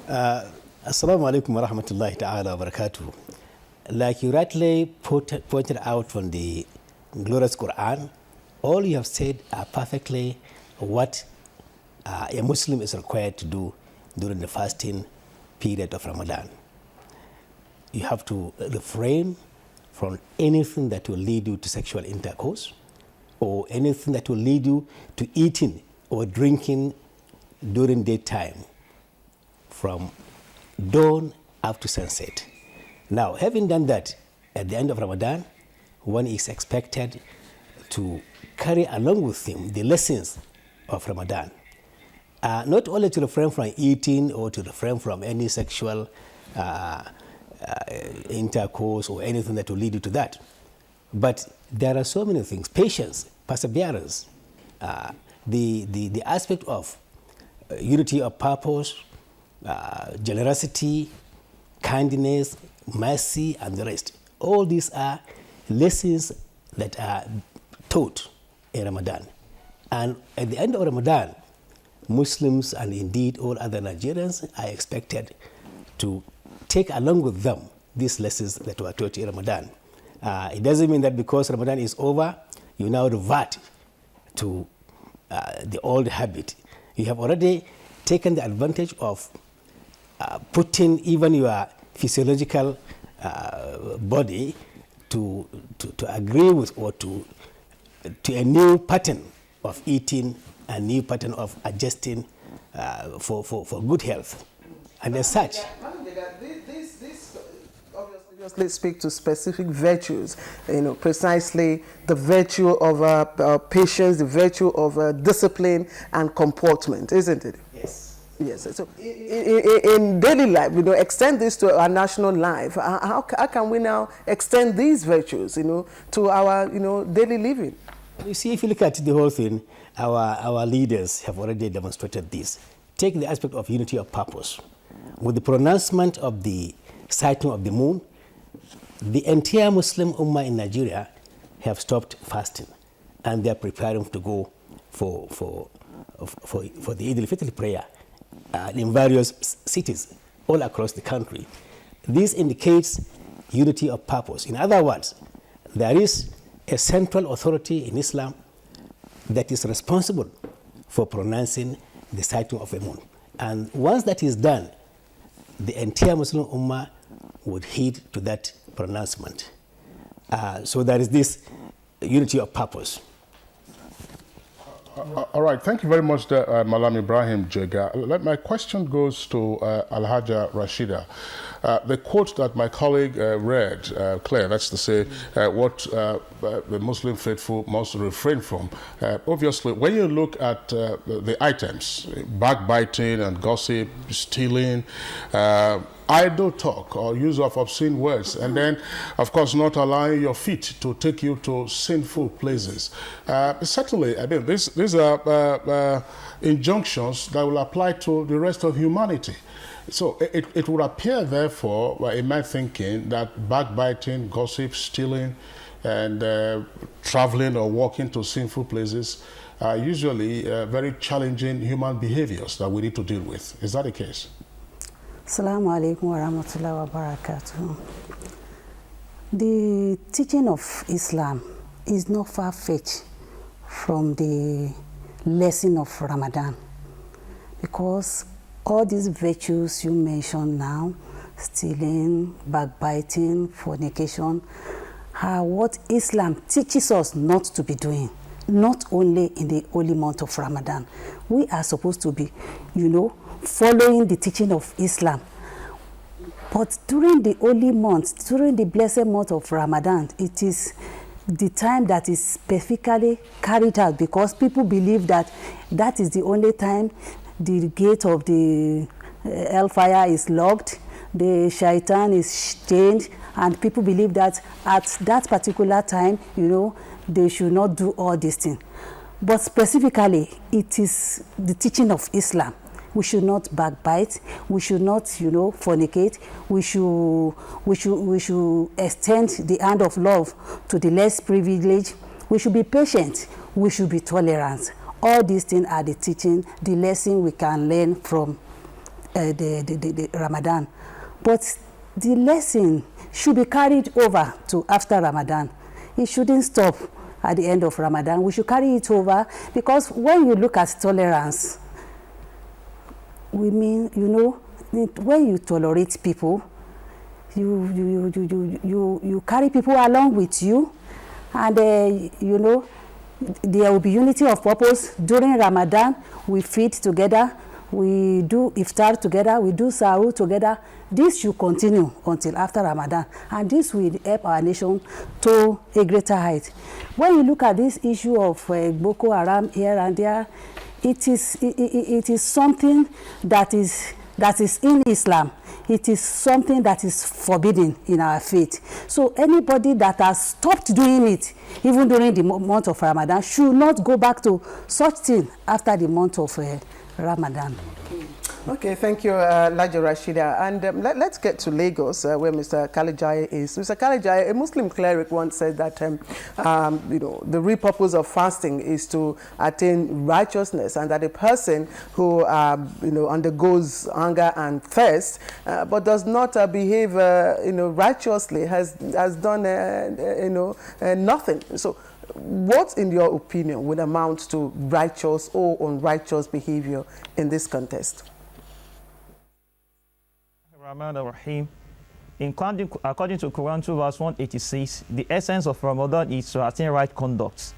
Assalamu alaikum wa rahmatullahi ta'ala wa barakatuh. Like you rightly pointed out from the glorious Quran, all you have said are perfectly what a Muslim is required to do during the fasting period of Ramadan. You have to refrain from anything that will lead you to sexual intercourse or anything that will lead you to eating or drinking during daytime from dawn up to sunset. Now, having done that, at the end of Ramadan, one is expected to carry along with him the lessons of Ramadan. Not only to refrain from eating or to refrain from any sexual intercourse or anything that will lead you to that, but there are so many things: patience, perseverance, the aspect of unity of purpose, generosity, kindness, mercy, and the rest. All these are lessons that are taught in Ramadan. And at the end of Ramadan, Muslims and indeed all other Nigerians are expected to take along with them these lessons that were taught in Ramadan. It doesn't mean that because Ramadan is over, you now revert to the old habit. You have already taken the advantage of putting even your physiological body to agree with or to a new pattern of eating, a new pattern of adjusting for good health. And as such, this obviously speak to specific virtues, precisely the virtue of patience, the virtue of discipline and comportment, isn't it? Yes. Yes. So in daily life, extend this to our national life. How can we now extend these virtues, to our, daily living? You see, if you look at the whole thing, our leaders have already demonstrated this. Take the aspect of unity of purpose. With the pronouncement of the sighting of the moon, the entire Muslim Ummah in Nigeria have stopped fasting, and they are preparing to go for the Eid al-Fitr prayer in various cities all across the country. This indicates unity of purpose. In other words, there is a central authority in Islam that is responsible for pronouncing the sighting of a moon. And once that is done, the entire Muslim Ummah would heed to that pronouncement. So there is this unity of purpose. All right, thank you very much, Malam Ibrahim Jega. My question goes to Alhaja Rashida. The quote that my colleague read, Claire, that's to say what the Muslim faithful must refrain from. Obviously, when you look at the items, backbiting and gossip, stealing, idle talk or use of obscene words, and then, of course, not allowing your feet to take you to sinful places. Certainly, I mean, these are injunctions that will apply to the rest of humanity. So it would appear, therefore, in my thinking, that backbiting, gossip, stealing, and traveling or walking to sinful places are usually very challenging human behaviors that we need to deal with. Is that the case? Assalamu alaikum wa rahmatullahi wa barakatuh. The teaching of Islam is not far-fetched from the lesson of Ramadan, because all these virtues you mentioned now, stealing, backbiting, fornication, are what Islam teaches us not to be doing. not only in the holy month of Ramadan. We are supposed to be, following the teaching of Islam. But during the holy month, during the blessed month of Ramadan, it is the time that is specifically carried out, because people believe that that is the only time the gate of the hellfire is locked, the shaitan is chained, and people believe that at that particular time, they should not do all these things. But specifically, it is the teaching of Islam. We should not backbite. We should not, fornicate. We should extend the hand of love to the less privileged. We should be patient. We should be tolerant. All these things are the teaching, the lesson we can learn from the Ramadan. But the lesson should be carried over to after Ramadan. It shouldn't stop at the end of Ramadan. We should carry it over, because when you look at tolerance, we mean, when you tolerate people, you carry people along with you, and there will be unity of purpose. During Ramadan, we feed together, we do iftar together, we do sahur together. This should continue until after Ramadan, and this will help our nation to a greater height. When you look at this issue of Boko Haram here and there, it is something that is in Islam. It is something that is forbidden in our faith. So anybody that has stopped doing it, even during the month of Ramadan, should not go back to such thing after the month of Ramadan. Okay, thank you, Laja Rashida. And let's get to Lagos, where Mr. Kalijai is. Mr. Kalijai, a Muslim cleric once said that, the real purpose of fasting is to attain righteousness, and that a person who, undergoes hunger and thirst, but does not behave, righteously, has done, nothing. So, what, in your opinion, would amount to righteous or unrighteous behavior in this context? Rahim. According to Quran 2 verse 186, the essence of Ramadan is to attain right conduct.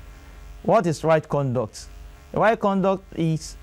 What is right conduct? Right conduct is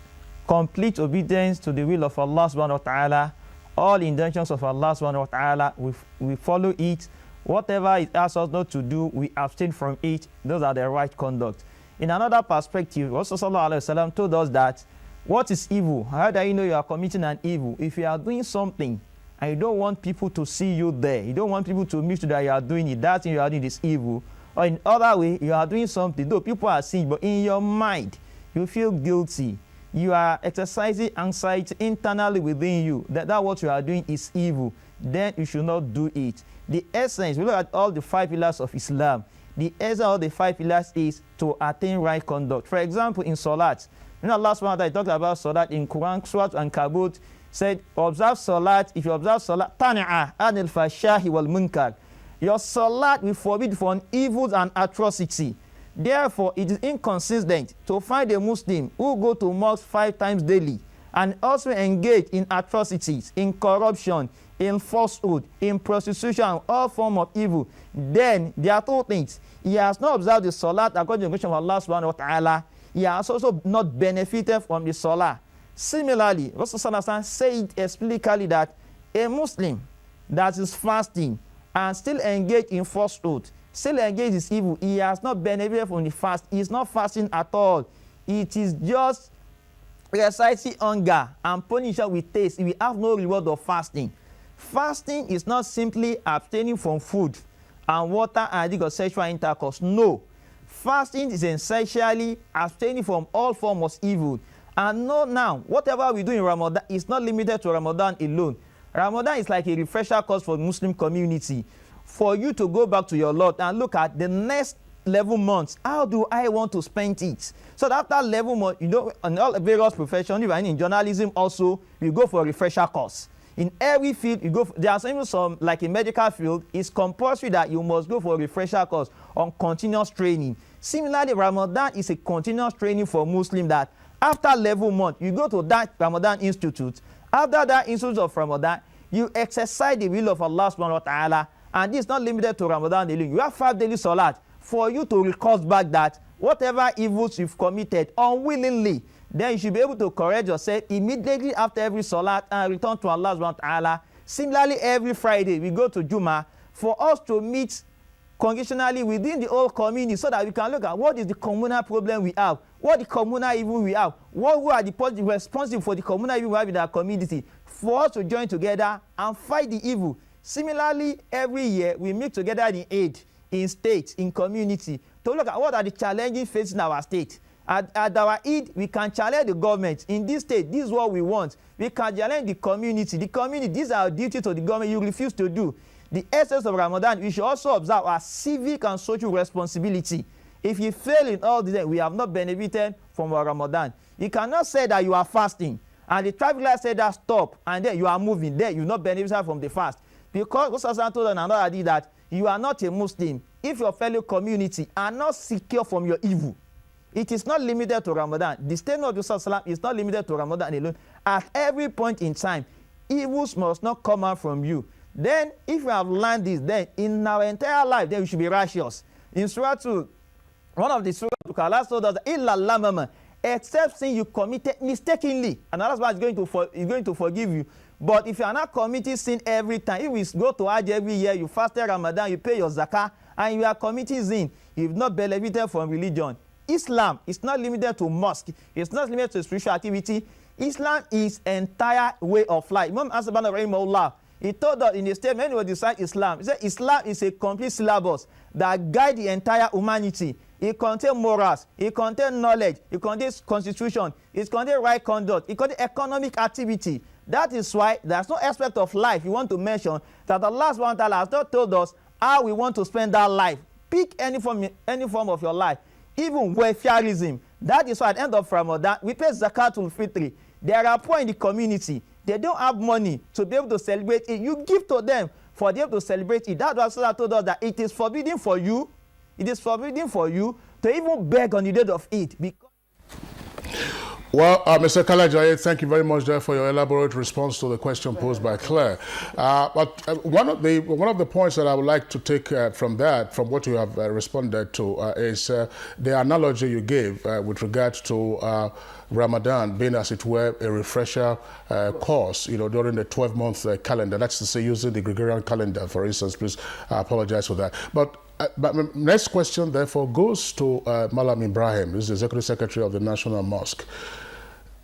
complete obedience to the will of Allah subhanahu wa ta'ala. All intentions of Allah subhanahu wa ta'ala, we follow it. Whatever it asks us not to do, we abstain from it. Those are the right conduct. In another perspective, Rasul sallallahu alaihi wasallam told us that what is evil? How do you know you are committing an evil? If you are doing something and you don't want people to see you there, you don't want people to meet you that you are doing it, that thing you are doing is evil. Or in other way, you are doing something, though people are seeing, but in your mind, you feel guilty. You are exercising anxiety internally within you that what you are doing is evil. Then you should not do it. The essence, we look at all the 5 pillars of Islam. The essence of the 5 pillars is to attain right conduct. For example, in Salat, Allah subhanahu wa ta'ala talked about Salat in Quran, Surah Ankabut, said, observe Salat. If you observe Salat, tani'a anil fashahi wal munkar. Your Salat will forbid from evils and atrocity. Therefore, it is inconsistent to find a Muslim who go to mosque 5 times daily and also engage in atrocities, in corruption, in falsehood, in prostitution, all form of evil. Then there are 2 things. He has not observed the Salat according to the mission of Allah subhanahu wa ta'ala. He has also not benefited from the Salah. Similarly, Rasulullah said explicitly that a Muslim that is fasting and still engaged in falsehood, still engaged in evil, he has not benefited from the fast. He is not fasting at all. It is just exercising hunger and punishment with taste. We have no reward of fasting. Fasting is not simply abstaining from food and water and sexual intercourse. No. Fasting is essentially abstaining from all forms of evil. And no, now, whatever we do in Ramadan is not limited to Ramadan alone. Ramadan is like a refresher course for the Muslim community. For you to go back to your Lord and look at the next 11 months, how do I want to spend it? So that after 11 months, in all various professions, even in journalism also, you go for a refresher course. In every field, you go. There are even some, like in medical field, it's compulsory that you must go for a refresher course on continuous training. Similarly, Ramadan is a continuous training for Muslims that after 11 months, you go to that Ramadan Institute. After that Institute of Ramadan, you exercise the will of Allah subhanahu wa ta'ala. And this is not limited to Ramadan alone. You have 5 daily salat for you to recall back that whatever evils you've committed unwillingly, then you should be able to correct yourself immediately after every salat and return to Allah subhanahu wa ta'ala. Similarly, every Friday we go to Juma for us to meet congregationally within the whole community so that we can look at what is the communal problem we have, what the communal evil we have, who are the people responsible for the communal evil we have in our community, for us to join together and fight the evil. Similarly, every year we meet together in aid, in state, in community, to look at what are the challenges facing our state. At our Eid, we can challenge the government. In this state, this is what we want. We can challenge the community. The community, these are our duties to the government you refuse to do. The essence of Ramadan, we should also observe our civic and social responsibility. If you fail in all this, we have not benefited from our Ramadan. You cannot say that you are fasting, and the traffic light said that stop, and then you are moving. Then you not benefited from the fast. Because Musa told another hadith that you are not a Muslim if your fellow community are not secure from your evil. It is not limited to Ramadan. The statement of Musa is not limited to Ramadan alone. At every point in time, evils must not come out from you. Then, if you have learned this, then in our entire life, then we should be righteous. In Surah 2, one of the Surah Allah told us, "Illa lamama," except sin you committed mistakenly, and Allah is going to forgive you. But if you are not committing sin every time, if you go to Hajj every year, you fasted Ramadan, you pay your zakah, and you are committing sin, you've not benefited from religion. Islam is not limited to mosque. It's not limited to spiritual activity. Islam is entire way of life. Imam As-Sabana Rahimahullah, he told us in the statement when he was deciding Islam, he said Islam is a complete syllabus that guides the entire humanity. It contains morals, it contains knowledge, it contains constitution, it contains right conduct, it contains economic activity. That is why there's no aspect of life you want to mention that Allah subhanahu wa ta'ala has not told us how we want to spend that life. Pick any form of your life, even welfareism. That is why at the end of Ramadan, we pay Zakatul Fitri. There are poor in the community. They don't have money to be able to celebrate it. You give to them for them to celebrate it. That's why Allah told us that it is forbidden for you. It is forbidden for you to even beg on the day of Eid. Because well, Mr. Kalajaye, thank you very much there for your elaborate response to the question posed by Claire. But one of the points that I would like to take from what you have responded to, is the analogy you gave with regard to Ramadan being, as it were, a refresher course, during the 12-month calendar. That's to say, using the Gregorian calendar, for instance. Please, I apologize for that. But my next question, therefore, goes to Malam Ibrahim, who is the Executive Secretary of the National Mosque.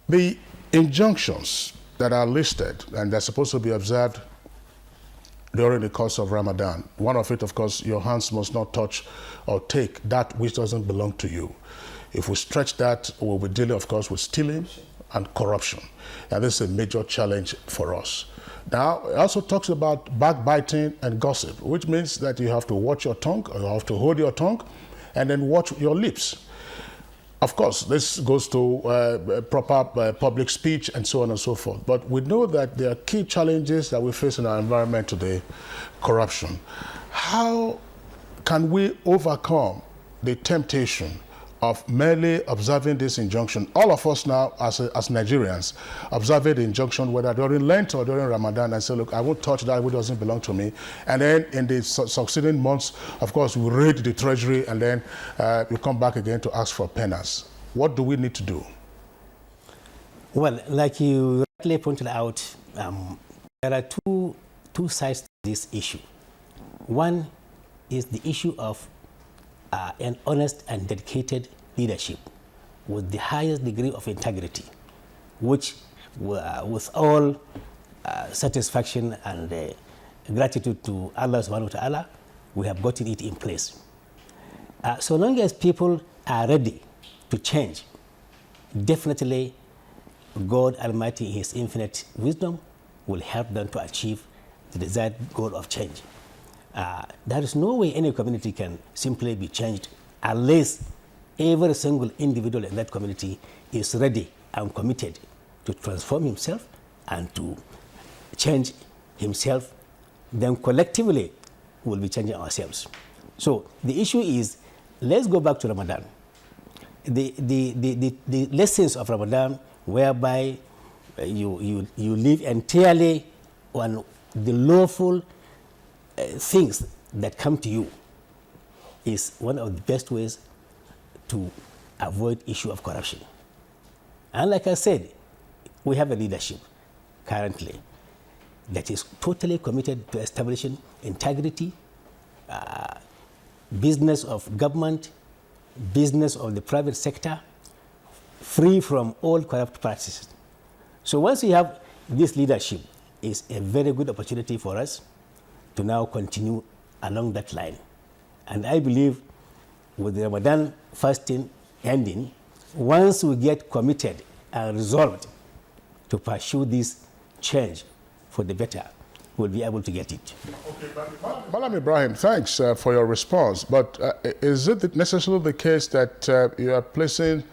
The injunctions that are listed and they're supposed to be observed during the course of Ramadan, one of it, of course, your hands must not touch or take that which doesn't belong to you. If we stretch that, we'll be dealing, of course, with stealing and corruption. And this is a major challenge for us. Now, it also talks about backbiting and gossip, which means that you have to watch your tongue, or you have to hold your tongue, and then watch your lips. Of course, this goes to proper public speech and so on and so forth. But we know that there are key challenges that we face in our environment today: corruption. How can we overcome the temptation of merely observing this injunction? All of us now, as Nigerians, observe the injunction whether during Lent or during Ramadan, and say, look, I won't touch that which doesn't belong to me. And then in the succeeding months, of course, we raid the treasury, and then we come back again to ask for penance. What do we need to do? Well, like you rightly pointed out, there are two sides to this issue. One is the issue of an honest and dedicated leadership with the highest degree of integrity, which with all satisfaction and gratitude to Allah subhanahu wa ta'ala, we have gotten it in place. So long as people are ready to change, definitely God Almighty in His infinite wisdom will help them to achieve the desired goal of change. There is no way any community can simply be changed unless every single individual in that community is ready and committed to transform himself and to change himself. Then collectively we'll be changing ourselves. So the issue is, let's go back to Ramadan. The lessons of Ramadan, whereby you live entirely on the lawful things that come to you, is one of the best ways to avoid issue of corruption. And like I said, we have a leadership currently that is totally committed to establishing integrity, business of government, business of the private sector, free from all corrupt practices. So once we have this leadership, it's a very good opportunity for us to now continue along that line. And I believe with the Ramadan fasting ending, once we get committed and resolved to pursue this change for the better, we'll be able to get it. Okay, Malam Ibrahim, thanks for your response. But is it necessarily the case that you are placing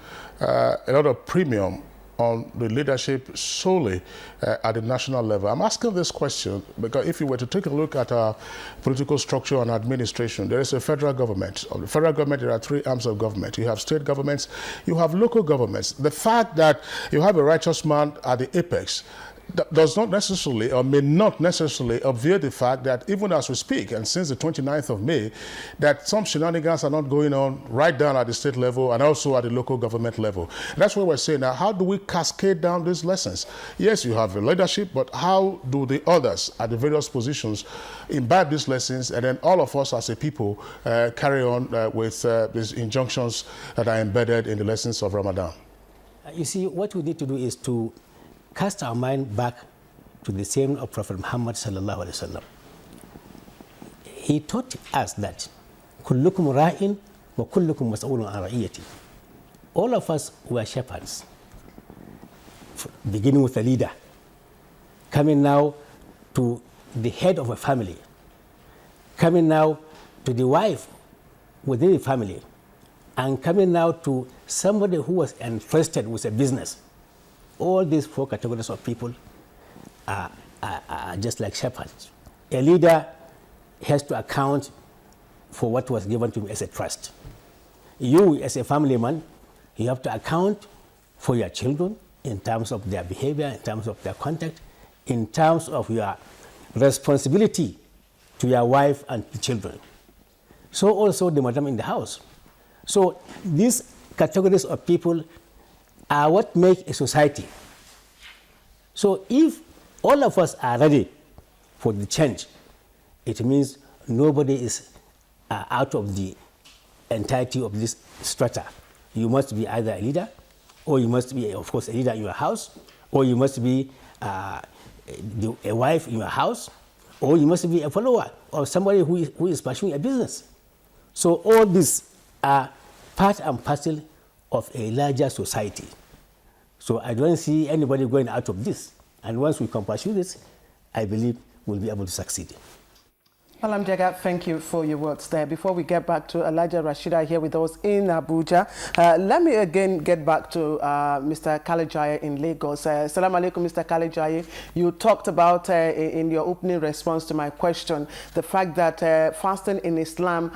a lot of premium on the leadership solely at the national level? I'm asking this question because if you were to take a look at our political structure and administration, there is a federal government. Of the federal government, there are three arms of government. You have state governments, you have local governments. The fact that you have a righteous man at the apex does not necessarily or may not necessarily obviate the fact that even as we speak and since the 29th of May, that some shenanigans are not going on right down at the state level and also at the local government level. And that's what we're saying now. How do we cascade down these lessons? Yes, you have the leadership, but how do the others at the various positions imbibe these lessons and then all of us as a people carry on with these injunctions that are embedded in the lessons of Ramadan? You see, what we need to do is to cast our mind back to the saying of Prophet Muhammad sallallahu alaihi wasallam. He taught us that kullukum ra'in wa kullukum mas'ulun an ra'iyati. All of us were shepherds, beginning with a leader, coming now to the head of a family, coming now to the wife within the family, and coming now to somebody who was entrusted with a business. All these four categories of people are just like shepherds. A leader has to account for what was given to him as a trust. You, as a family man, you have to account for your children in terms of their behavior, in terms of their conduct, in terms of your responsibility to your wife and the children. So also the madam in the house. So these categories of people are what make a society. So if all of us are ready for the change, it means nobody is out of the entirety of this strata. You must be either a leader, or you must be, of course, a leader in your house, or you must be a wife in your house, or you must be a follower or somebody who is pursuing a business. So all these are part and parcel of a larger society. So I don't see anybody going out of this. And once we can pursue this, I believe we'll be able to succeed. Malam Jagat, thank you for your words there. Before we get back to Elijah Rashida here with us in Abuja, let me again get back to Mr. Kalejaya in Lagos. Assalamu alaikum, Mr. Kalejaya. You talked about in your opening response to my question, the fact that fasting in Islam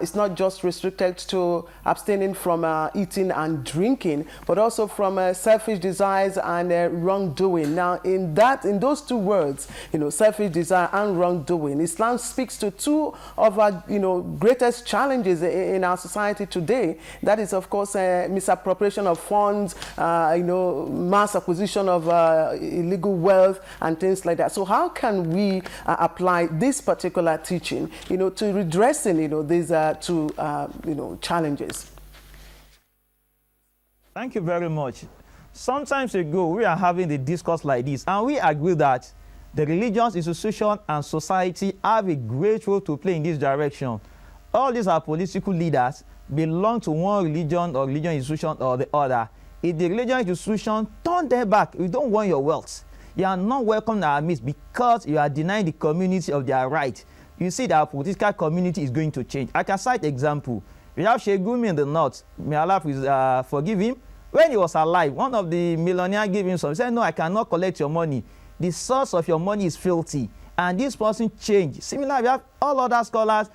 is not just restricted to abstaining from eating and drinking, but also from selfish desires and wrongdoing. Now, in those two words, selfish desire and wrongdoing, Islam speaks to two of our greatest challenges in our society today. That is, of course, misappropriation of funds, mass acquisition of illegal wealth and things like that. So how can we apply this particular teaching to redressing these two challenges? Thank you very much. Sometimes ago we are having a discourse like this, and we agree that the religious institution and society have a great role to play in this direction. All these are political leaders belong to one religion or religious institution or the other. If the religious institution turn their back, we don't want your wealth. You are not welcome in our midst because you are denying the community of their right. You see that our political community is going to change. I can cite example. We have Shegumi in the north. May Allah forgive him. When he was alive, one of the millionaires gave him some. He said, no, I cannot collect your money. The source of your money is filthy. And this person changed. Similarly, we have all other scholars,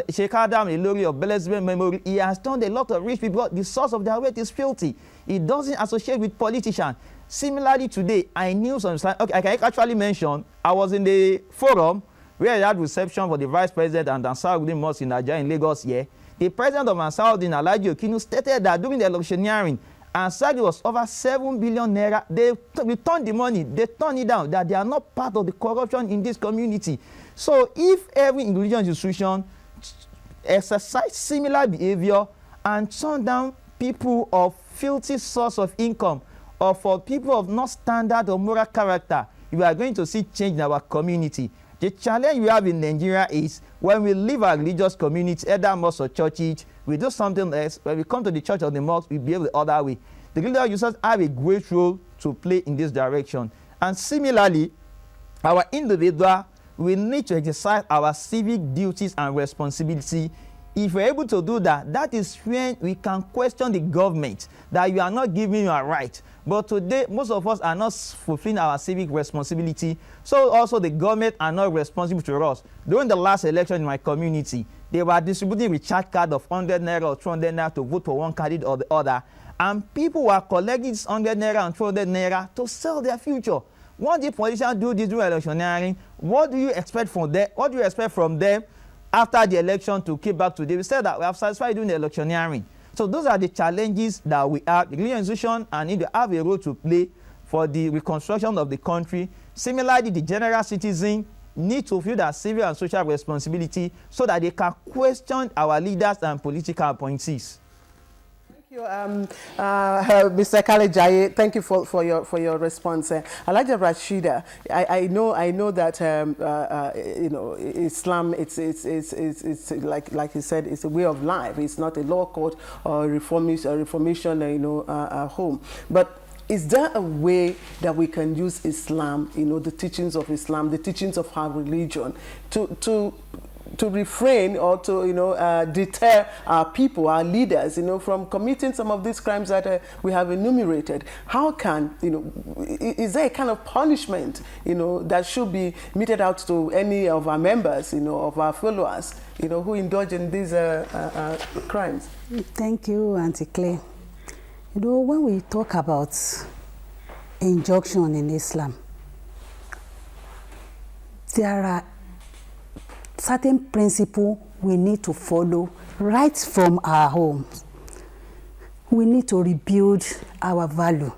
Sheikh Adam Ilori of Belezben Memory. He has turned a lot of rich people. The source of their wealth is filthy. He doesn't associate with politicians. Similarly, today, I knew some. Okay, I can actually mention, I was in the forum where I had reception for the vice president and Ansar Uddin Mosque in Nigeria in Lagos here. The president of Saudi, Alhaji Okinu, stated that during the electioneering, and said it was over 7 billion naira. They returned the money, they turned it down, that they are not part of the corruption in this community. So if every religious institution exercise similar behavior and turn down people of filthy source of income, or for people of not standard or moral character, we are going to see change in our community. The challenge we have in Nigeria is when we leave our religious community, either mosques or churches, we do something else. When we come to the church or the mosque, we behave the other way. The religious users have a great role to play in this direction. And similarly, our individual, we need to exercise our civic duties and responsibility. If we're able to do that, that is when we can question the government that you are not giving you a right. But today, most of us are not fulfilling our civic responsibility. So also the government are not responsible to us. During the last election in my community, they were distributing recharge card of 100 naira or 200 naira to vote for one candidate or the other. And people were collecting this 100 naira and 200 naira to sell their future. Once the politicians do this during electioneering, what do you expect from them? What do you expect from them after the election to keep back today? We said that we have satisfied during the electioneering. So those are the challenges that we have. The religious institution and need to have a role to play for the reconstruction of the country. Similarly, the general citizen need to feel that civil and social responsibility so that they can question our leaders and political appointees. Thank you, Mr. Kalejaye. Thank you for your response. Alhaja Rashida, I know that you know, Islam, it's like you said, it's a way of life. It's not a law court or reformation, you know, home. But is there a way that we can use Islam, you know, the teachings of Islam, the teachings of our religion, to refrain or to, you know, deter our people, our leaders, you know, from committing some of these crimes that we have enumerated? How can, you know, is there a kind of punishment, you know, that should be meted out to any of our members, you know, of our followers, you know, who indulge in these crimes? Thank you, Auntie Clay. You know, when we talk about injunction in Islam, there are certain principles we need to follow right from our homes. We need to rebuild our value.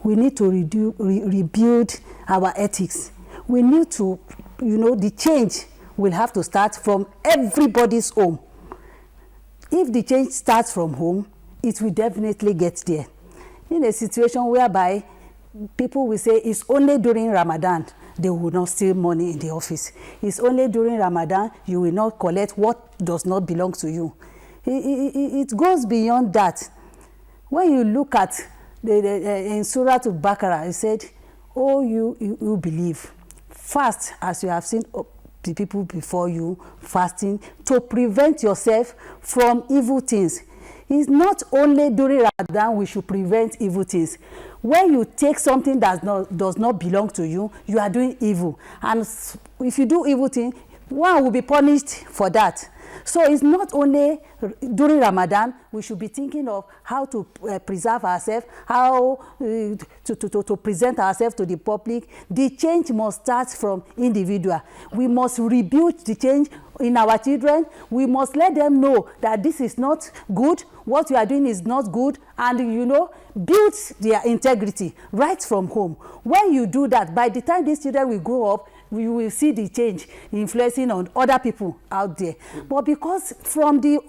We need to rebuild our ethics. We need to, you know, the change will have to start from everybody's home. If the change starts from home, it will definitely get there. In a situation whereby people will say it's only during Ramadan they will not steal money in the office. It's only during Ramadan you will not collect what does not belong to you. It goes beyond that. When you look at in Surah Al-Baqarah, it said, "Oh, you believe, fast as you have seen the people before you fasting to prevent yourself from evil things." It's not only during Ramadan we should prevent evil things. When you take something that does not belong to you, you are doing evil. And if you do evil thing, one will be punished for that. So it's not only during Ramadan we should be thinking of how to preserve ourselves, how to present ourselves to the public. The change must start from individual. We must rebuild the change in our children. We must let them know that this is not good, what you are doing is not good, and you know, build their integrity right from home. When you do that, by the time these children will grow up, we will see the change influencing on other people out there. But because from the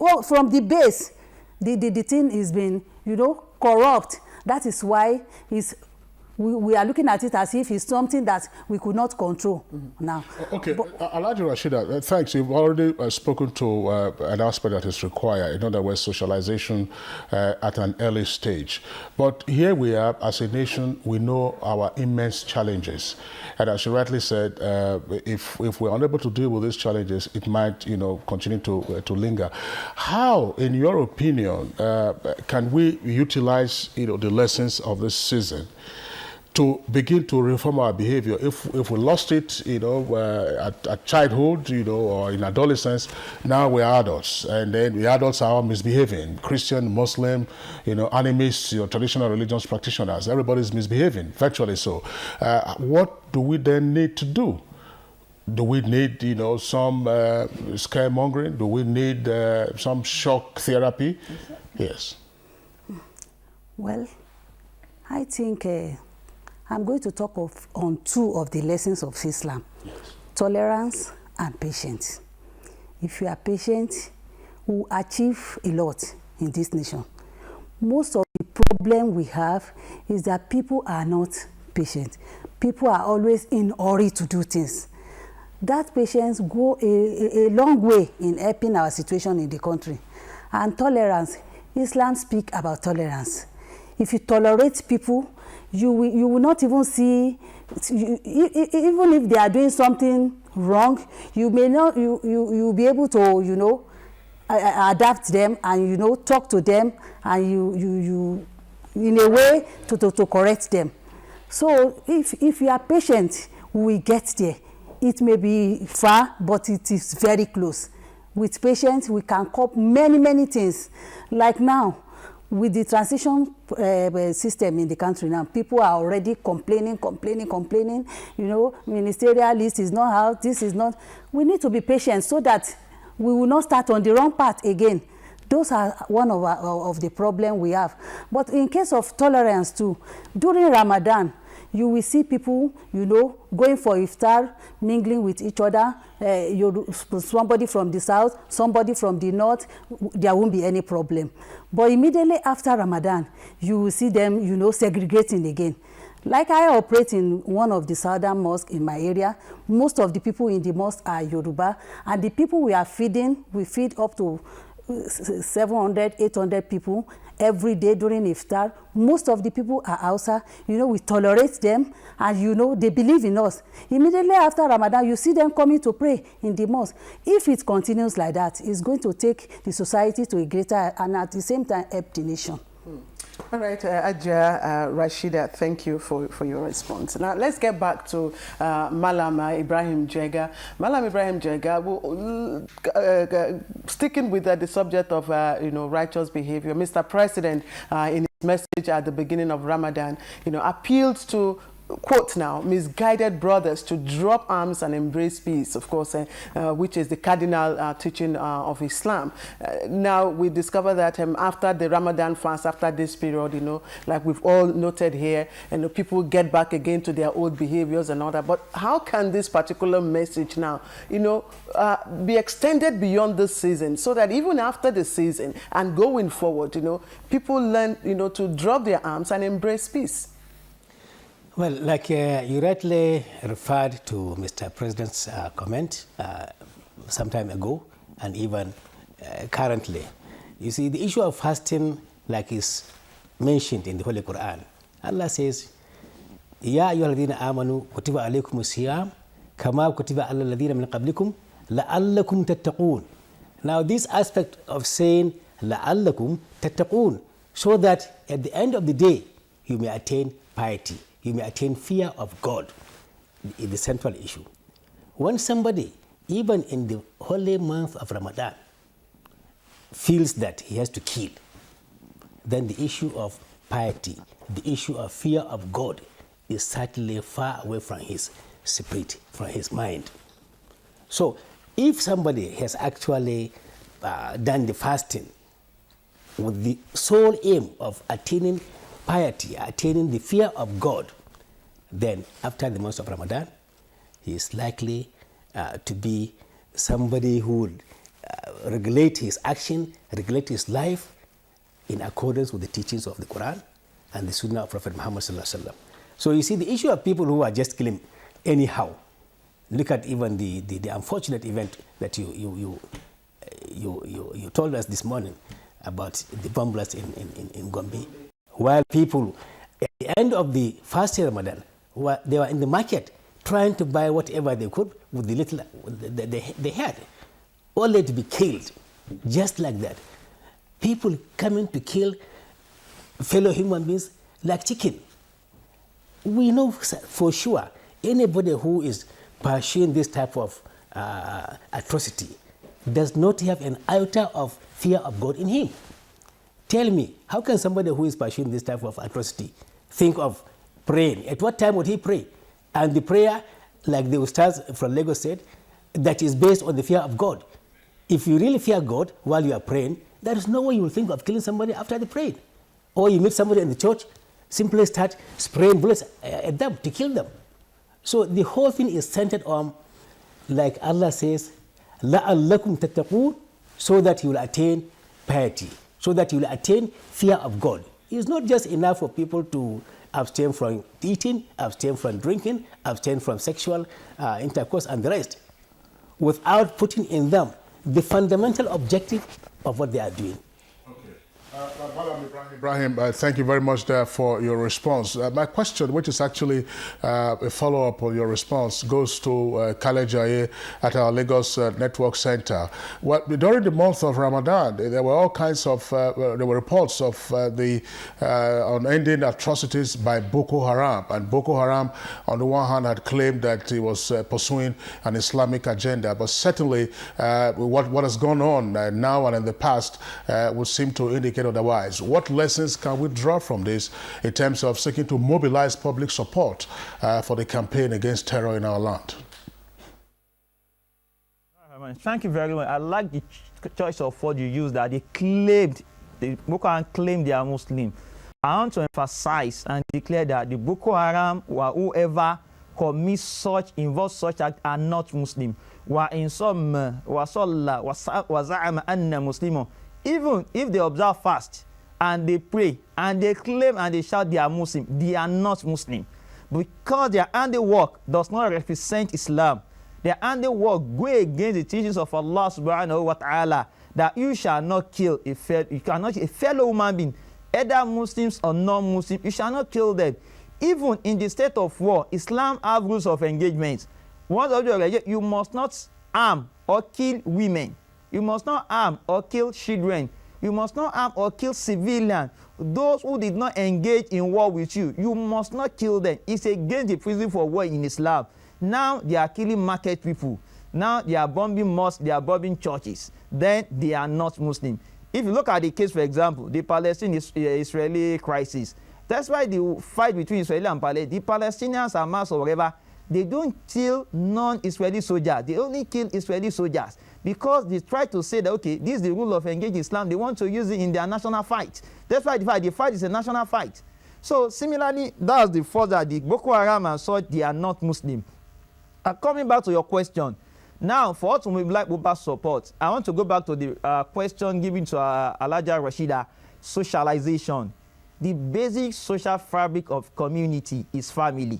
base, the thing is being, you know, corrupt. That is why we are looking at it as if it's something that we could not control now. Okay, Alhaji Rashida, thanks. You've already spoken to an aspect that is required, in other words, socialization at an early stage. But here we are, as a nation, we know our immense challenges. And as you rightly said, if we're unable to deal with these challenges, it might, you know, continue to linger. How, in your opinion, can we utilize, you know, the lessons of this season to begin to reform our behavior? If we lost it, you know, at childhood, you know, or in adolescence, now we're adults, and then the adults are all misbehaving. Christian, Muslim, you know, animists, you know, traditional religious practitioners, everybody's misbehaving, virtually so. What do we then need to do Do we need, some scaremongering? Do we need some shock therapy? Yes. Well, I think I'm going to talk on two of the lessons of Islam. Yes. Tolerance and patience. If you are patient, we will achieve a lot in this nation. Most of the problem we have is that people are not patient. People are always in a hurry to do things. That patience go a long way in helping our situation in the country. And tolerance, Islam speaks about tolerance. If you tolerate people, you will not even see, even if they are doing something wrong, you may not, you'll be able to, adapt them and, talk to them and you in a way to correct them. So if you are patient, we will get there. It may be far, but it is very close. With patience, we can cope many things. Like now, with the transition system in the country now, people are already complaining. Ministerial list is not out, this is not. We need to be patient so that we will not start on the wrong path again. Those are one of the problem we have. But in case of tolerance too, during Ramadan, you will see people, going for iftar, mingling with each other. Somebody from the south, somebody from the north, there won't be any problem. But immediately after Ramadan, you will see them, segregating again. Like I operate in one of the southern mosques in my area, most of the people in the mosque are Yoruba, and the people we are feeding, we feed up to 700, 800 people every day during iftar. Most of the people are Hausa. We tolerate them and they believe in us. Immediately after Ramadan, you see them coming to pray in the mosque. If it continues like that, it's going to take the society to a greater and at the same time help the nation. All right, Ajia Rashida, thank you for your response. Now, let's get back to Malam Ibrahim Jega. Malam Ibrahim Jega, sticking with the subject of righteous behavior, Mr. President, in his message at the beginning of Ramadan, appealed to, quote now, misguided brothers to drop arms and embrace peace, of course, which is the cardinal teaching of Islam. Now, we discover that after the Ramadan fast, after this period, like we've all noted here, people get back again to their old behaviors and all that. But how can this particular message now, be extended beyond this season so that even after the season and going forward, people learn, to drop their arms and embrace peace? Well, like you rightly referred to Mr. President's comment some time ago, and even currently. You see, the issue of fasting, like is mentioned in the Holy Quran, Allah says, Ya ayyuhalladhina amanu kutiba alaykum siyam kama kutiba ala alladhina min qablikum la'allakum tattaqun. Now, this aspect of saying la'allakum tattaqun, so that at the end of the day, you may attain piety. You may attain fear of God, is the central issue. When somebody, even in the holy month of Ramadan, feels that he has to kill, then the issue of piety, the issue of fear of God is certainly far away from his spirit, from his mind. So if somebody has actually done the fasting with the sole aim of attaining piety, attaining the fear of God, then after the month of Ramadan, he is likely to be somebody who would regulate his action, regulate his life in accordance with the teachings of the Quran and the Sunnah of Prophet Muhammad sallallahu alaihi wasallam. So you see, the issue of people who are just killing anyhow. Look at even the unfortunate event that you told us this morning about the bomb blast in Gombe. While people, at the end of the first Ramadan, they were in the market trying to buy whatever they could with the little they had, only to be killed, just like that. People coming to kill fellow human beings like chicken. We know for sure anybody who is pursuing this type of atrocity does not have an iota of fear of God in him. Tell me, how can somebody who is pursuing this type of atrocity think of praying? At what time would he pray? And the prayer like the Ustaz from Lagos said, that is based on the fear of God. If you really fear God while you are praying, there is no way you will think of killing somebody after the prayer. Or you meet somebody in the church, simply start spraying bullets at them to kill them. So the whole thing is centered on, like Allah says, لَعَلَّكُمْ تَتَّقُونَ, so that you will attain piety, so that you will attain fear of God. It's not just enough for people to abstain from eating, abstain from drinking, abstain from sexual intercourse and the rest, without putting in them the fundamental objective of what they are doing. Ibrahim, thank you very much there for your response. My question, which is actually a follow-up on your response, goes to Kale Jaye at our Lagos Network Center. Well, during the month of Ramadan, there were all kinds of there were reports of the unending atrocities by Boko Haram. And Boko Haram, on the one hand, had claimed that he was pursuing an Islamic agenda. But certainly, what has gone on now and in the past would seem to indicate otherwise. What lessons can we draw from this in terms of seeking to mobilize public support for the campaign against terror in our land? Thank you very much. I like the choice of what you used, that they claimed, the Boko Haram claimed they are Muslim. I want to emphasize and declare that the Boko Haram or whoever commits such, involves such act are not Muslim. Even if they observe fast and they pray and they claim and they shout they are Muslim, they are not Muslim. Because their handiwork does not represent Islam. Their handiwork go against the teachings of Allah subhanahu wa ta'ala, that you shall not kill a fellow human being, either Muslims or non-Muslims, you shall not kill them. Even in the state of war, Islam have rules of engagement. One of the you must not harm or kill women. You must not harm or kill children. You must not harm or kill civilians. Those who did not engage in war with you, you must not kill them. It's against the principle for war in Islam. Now they are killing market people. Now they are bombing mosques, they are bombing churches. Then they are not Muslim. If you look at the case, for example, the Palestine-Israeli crisis, that's why the fight between Israel and Palestine, the Palestinians, Hamas or whatever, they don't kill non-Israeli soldiers. They only kill Israeli soldiers because they try to say that, okay, this is the rule of engaged Islam. They want to use it in their national fight. That's why the fight is a national fight. So similarly, that's the fault that the Boko Haram and such, they are not Muslim. Coming back to your question, now for us to mobilize global support, I want to go back to the question given to Alaja Rashida, socialization. The basic social fabric of community is family.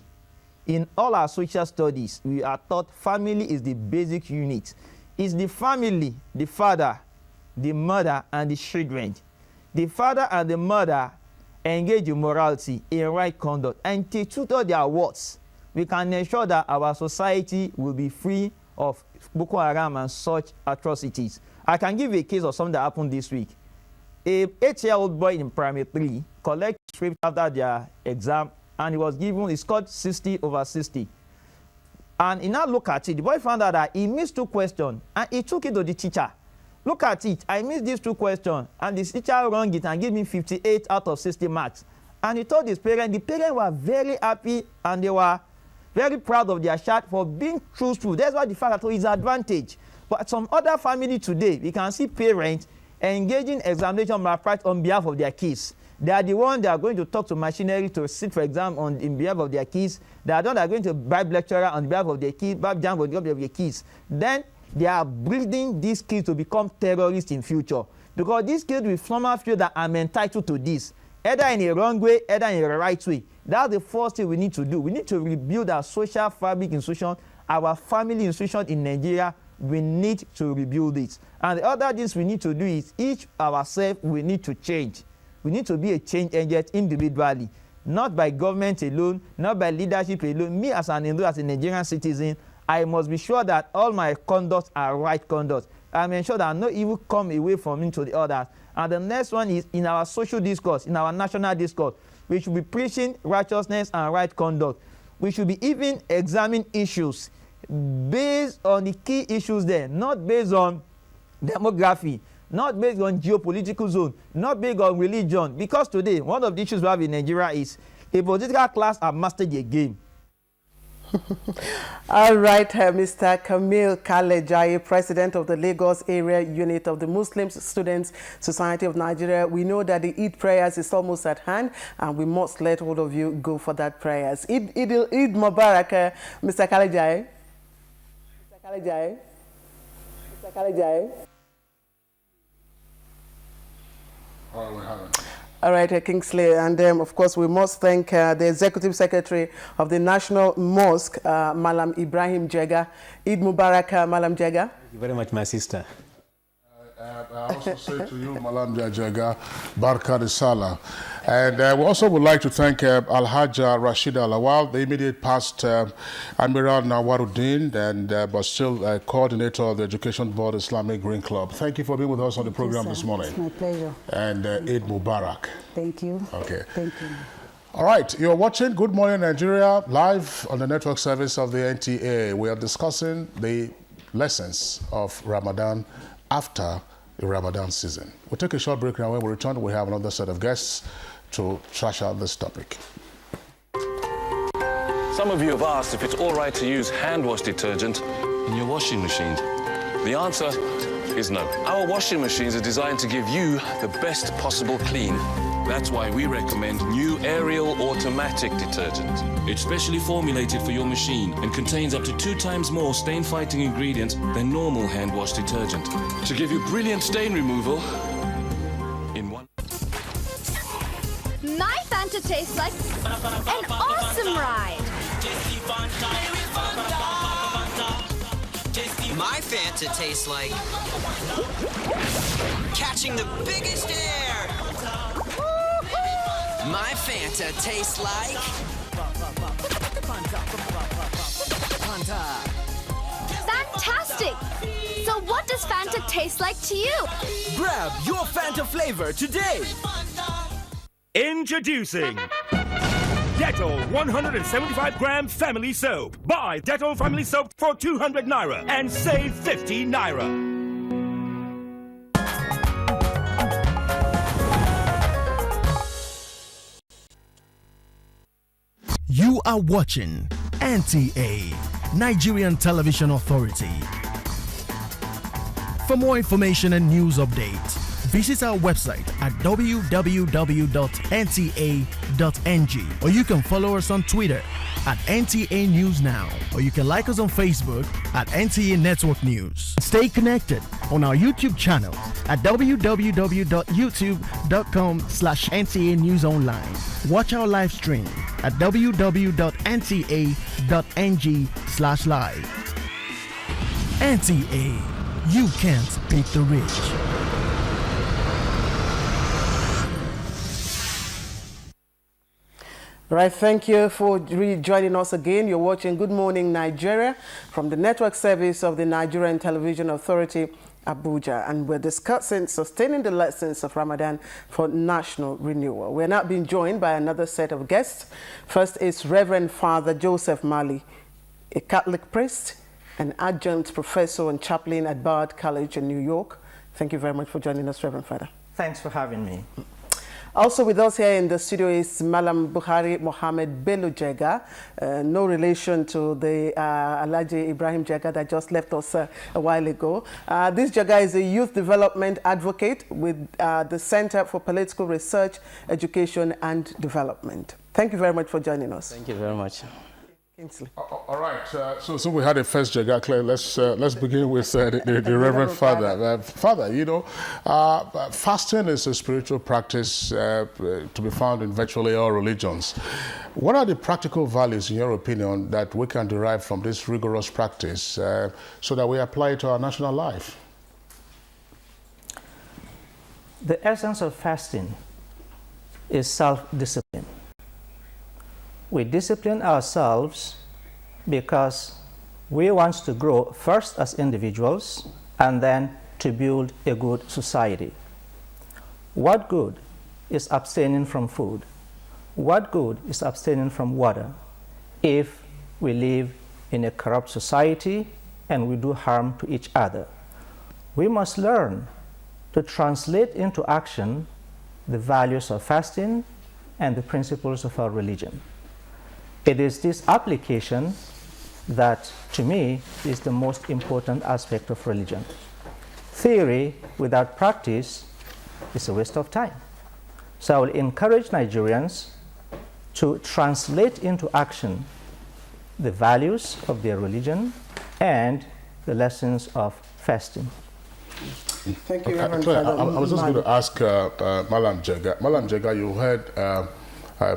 In all our social studies, we are taught family is the basic unit. It's the family, the father, the mother, and the children. The father and the mother engage in morality, in right conduct, and they tutor their words. We can ensure that our society will be free of Boko Haram and such atrocities. I can give you a case of something that happened this week. A 8-year-old boy in primary 3 collected script after their exam, and he was given, he scored 60 over 60. And he now looked at it. The boy found out that he missed 2 questions, and he took it to the teacher. Look at it, I missed these 2 questions, and the teacher wronged it and gave me 58 out of 60 marks. And he told his parents, the parents were very happy, and they were very proud of their child for being truthful. That's why the fact that his advantage. But some other family today, we can see parents engaging examination malpractice on behalf of their kids. They are the ones that are going to talk to machinery to sit for exam in behalf of their kids. They are the ones that are going to bribe lecturer on behalf of their kids, bribe jam on behalf of their kids. Then they are breeding these kids to become terrorists in future. Because these kids will somehow feel that I'm entitled to this, either in a wrong way, either in a right way. That's the first thing we need to do. We need to rebuild our social fabric institution, our family institution in Nigeria. We need to rebuild it. And the other things we need to do is each ourselves, we need to change. We need to be a change agent individually, not by government alone, not by leadership alone. Me as a Nigerian citizen, I must be sure that all my conduct are right conduct. I'm ensure that no evil come away from me to the others. And the next one is in our social discourse, in our national discourse. We should be preaching righteousness and right conduct. We should be even examining issues based on the key issues there, not based on demography, not based on geopolitical zone, not based on religion. Because today, one of the issues we have in Nigeria is a political class have mastered the game. All right, Mr. Kamil Kalejaye, President of the Lagos Area Unit of the Muslim Students Society of Nigeria. We know that the Eid prayers is almost at hand, and we must let all of you go for that prayers. Eid Mubarak, Mr. Kalejaye. Mr. Kalejaye. Mr. Kalejaye. Oh, we haven't. All right, Kingsley, and of course we must thank the Executive Secretary of the National Mosque, Malam Ibrahim Jega. Eid Mubarak, Malam Jega. Thank you very much, my sister. I also say to you, Malam Jega, Barka de Salah. And we also would like to thank Al-Hajja Rashida Lawal, the immediate past Admiral Nawaruddin, and but still coordinator of the Education Board Islamic Green Club. Thank you for being with us on the program this morning. It's my pleasure. And Eid Mubarak. Thank you. Okay. Thank you. All right, you're watching Good Morning Nigeria live on the network service of the NTA. We are discussing the lessons of Ramadan after the Ramadan season. We'll take a short break now. When we return, we have another set of guests to trash out this topic. Some of you have asked if it's all right to use hand wash detergent in your washing machines. The answer is no. Our washing machines are designed to give you the best possible clean. That's why we recommend new Ariel automatic detergent. It's specially formulated for your machine and contains up to 2 times more stain-fighting ingredients than normal hand wash detergent to give you brilliant stain removal in one. My Fanta tastes like an awesome ride. My Fanta tastes like catching the biggest air. My Fanta tastes like Fantastic! So what does Fanta taste like to you? Grab your Fanta flavor today. Introducing Dettol 175-gram family soap. Buy Dettol family soap for 200 naira and save 50 naira. You are watching NTA, Nigerian Television Authority. For more information and news updates, visit our website at www.nta.ng, or you can follow us on Twitter at NTA News Now, or you can like us on Facebook at NTA Network News. Stay connected on our YouTube channel at www.youtube.com/NTA News Online. Watch our live stream at www.nta.ng/live. NTA, you can't beat the rich. Right, thank you for rejoining us again. You're watching Good Morning Nigeria from the network service of the Nigerian Television Authority, Abuja, and we're discussing sustaining the lessons of Ramadan for national renewal. We're now being joined by another set of guests. First is Reverend Father Joseph Mali, a Catholic priest, an adjunct professor and chaplain at Bard College in New York. Thank you very much for joining us, Reverend Father. Thanks for having me. Also with us here in the studio is Malam Buhari Mohammed Bello Jega, no relation to the Alhaji Ibrahim Jega that just left us a while ago. This Jega is a youth development advocate with the Center for Political Research, Education and Development. Thank you very much for joining us. Thank you very much. Kingsley. All right, so we had a first Jega, Claire. Let's begin with the Reverend Father. Father, you know, fasting is a spiritual practice to be found in virtually all religions. What are the practical values, in your opinion, that we can derive from this rigorous practice so that we apply it to our national life? The essence of fasting is self-discipline. We discipline ourselves because we want to grow first as individuals and then to build a good society. What good is abstaining from food? What good is abstaining from water if we live in a corrupt society and we do harm to each other? We must learn to translate into action the values of fasting and the principles of our religion. It is this application that, to me, is the most important aspect of religion. Theory without practice is a waste of time. So I will encourage Nigerians to translate into action the values of their religion and the lessons of fasting. Thank you, Okay, Reverend Claire, Father. I was just going to ask Malam Jega. Malam Jega, you heard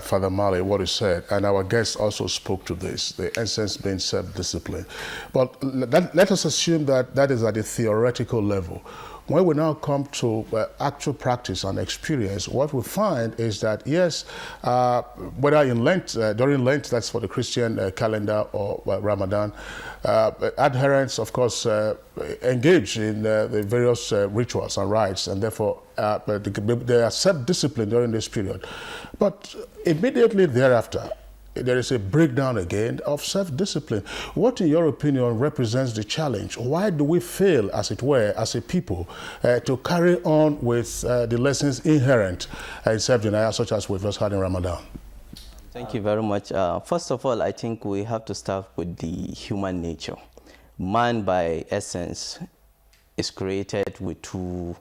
Father Mali, what he said, and our guest also spoke to this, the essence being self-discipline. But let us assume that that is at a theoretical level. When we now come to actual practice and experience, what we find is that, yes, whether in Lent, during Lent, that's for the Christian calendar, or Ramadan, adherents, of course, engage in the various rituals and rites, and therefore they are self-disciplined during this period. But immediately thereafter, there is a breakdown again of self-discipline. What, in your opinion, represents the challenge? Why do we fail, as it were, as a people, to carry on with the lessons inherent in self-denial, such as we've just had in Ramadan? Thank you very much. First of all, I think we have to start with the human nature. Man, by essence, is created with two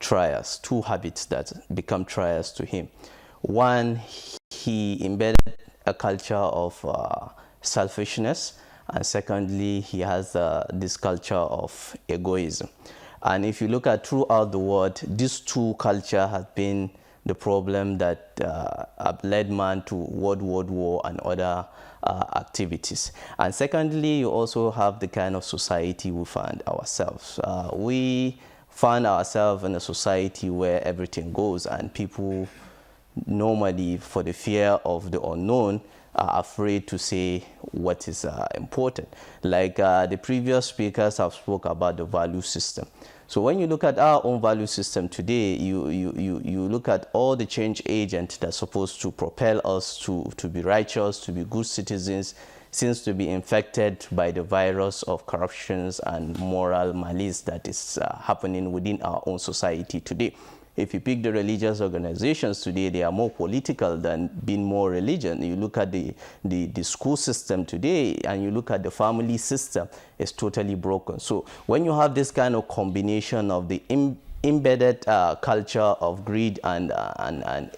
trials, two habits that become trials to him. One, he embedded a culture of selfishness, and secondly, he has this culture of egoism. And if you look at throughout the world, these two cultures have been the problem that have led man to world war and other activities. And secondly, you also have the kind of society we find ourselves. We find ourselves in a society where everything goes, and people normally, for the fear of the unknown, are afraid to say what is important. Like the previous speakers have spoke about the value system. So when you look at our own value system today, you look at all the change agents that's supposed to propel us to be righteous, to be good citizens, seems to be infected by the virus of corruptions and moral malice that is happening within our own society today. If you pick the religious organizations today, they are more political than being more religion. You look at the school system today, and you look at the family system, it's totally broken. So when you have this kind of combination of the embedded culture of greed and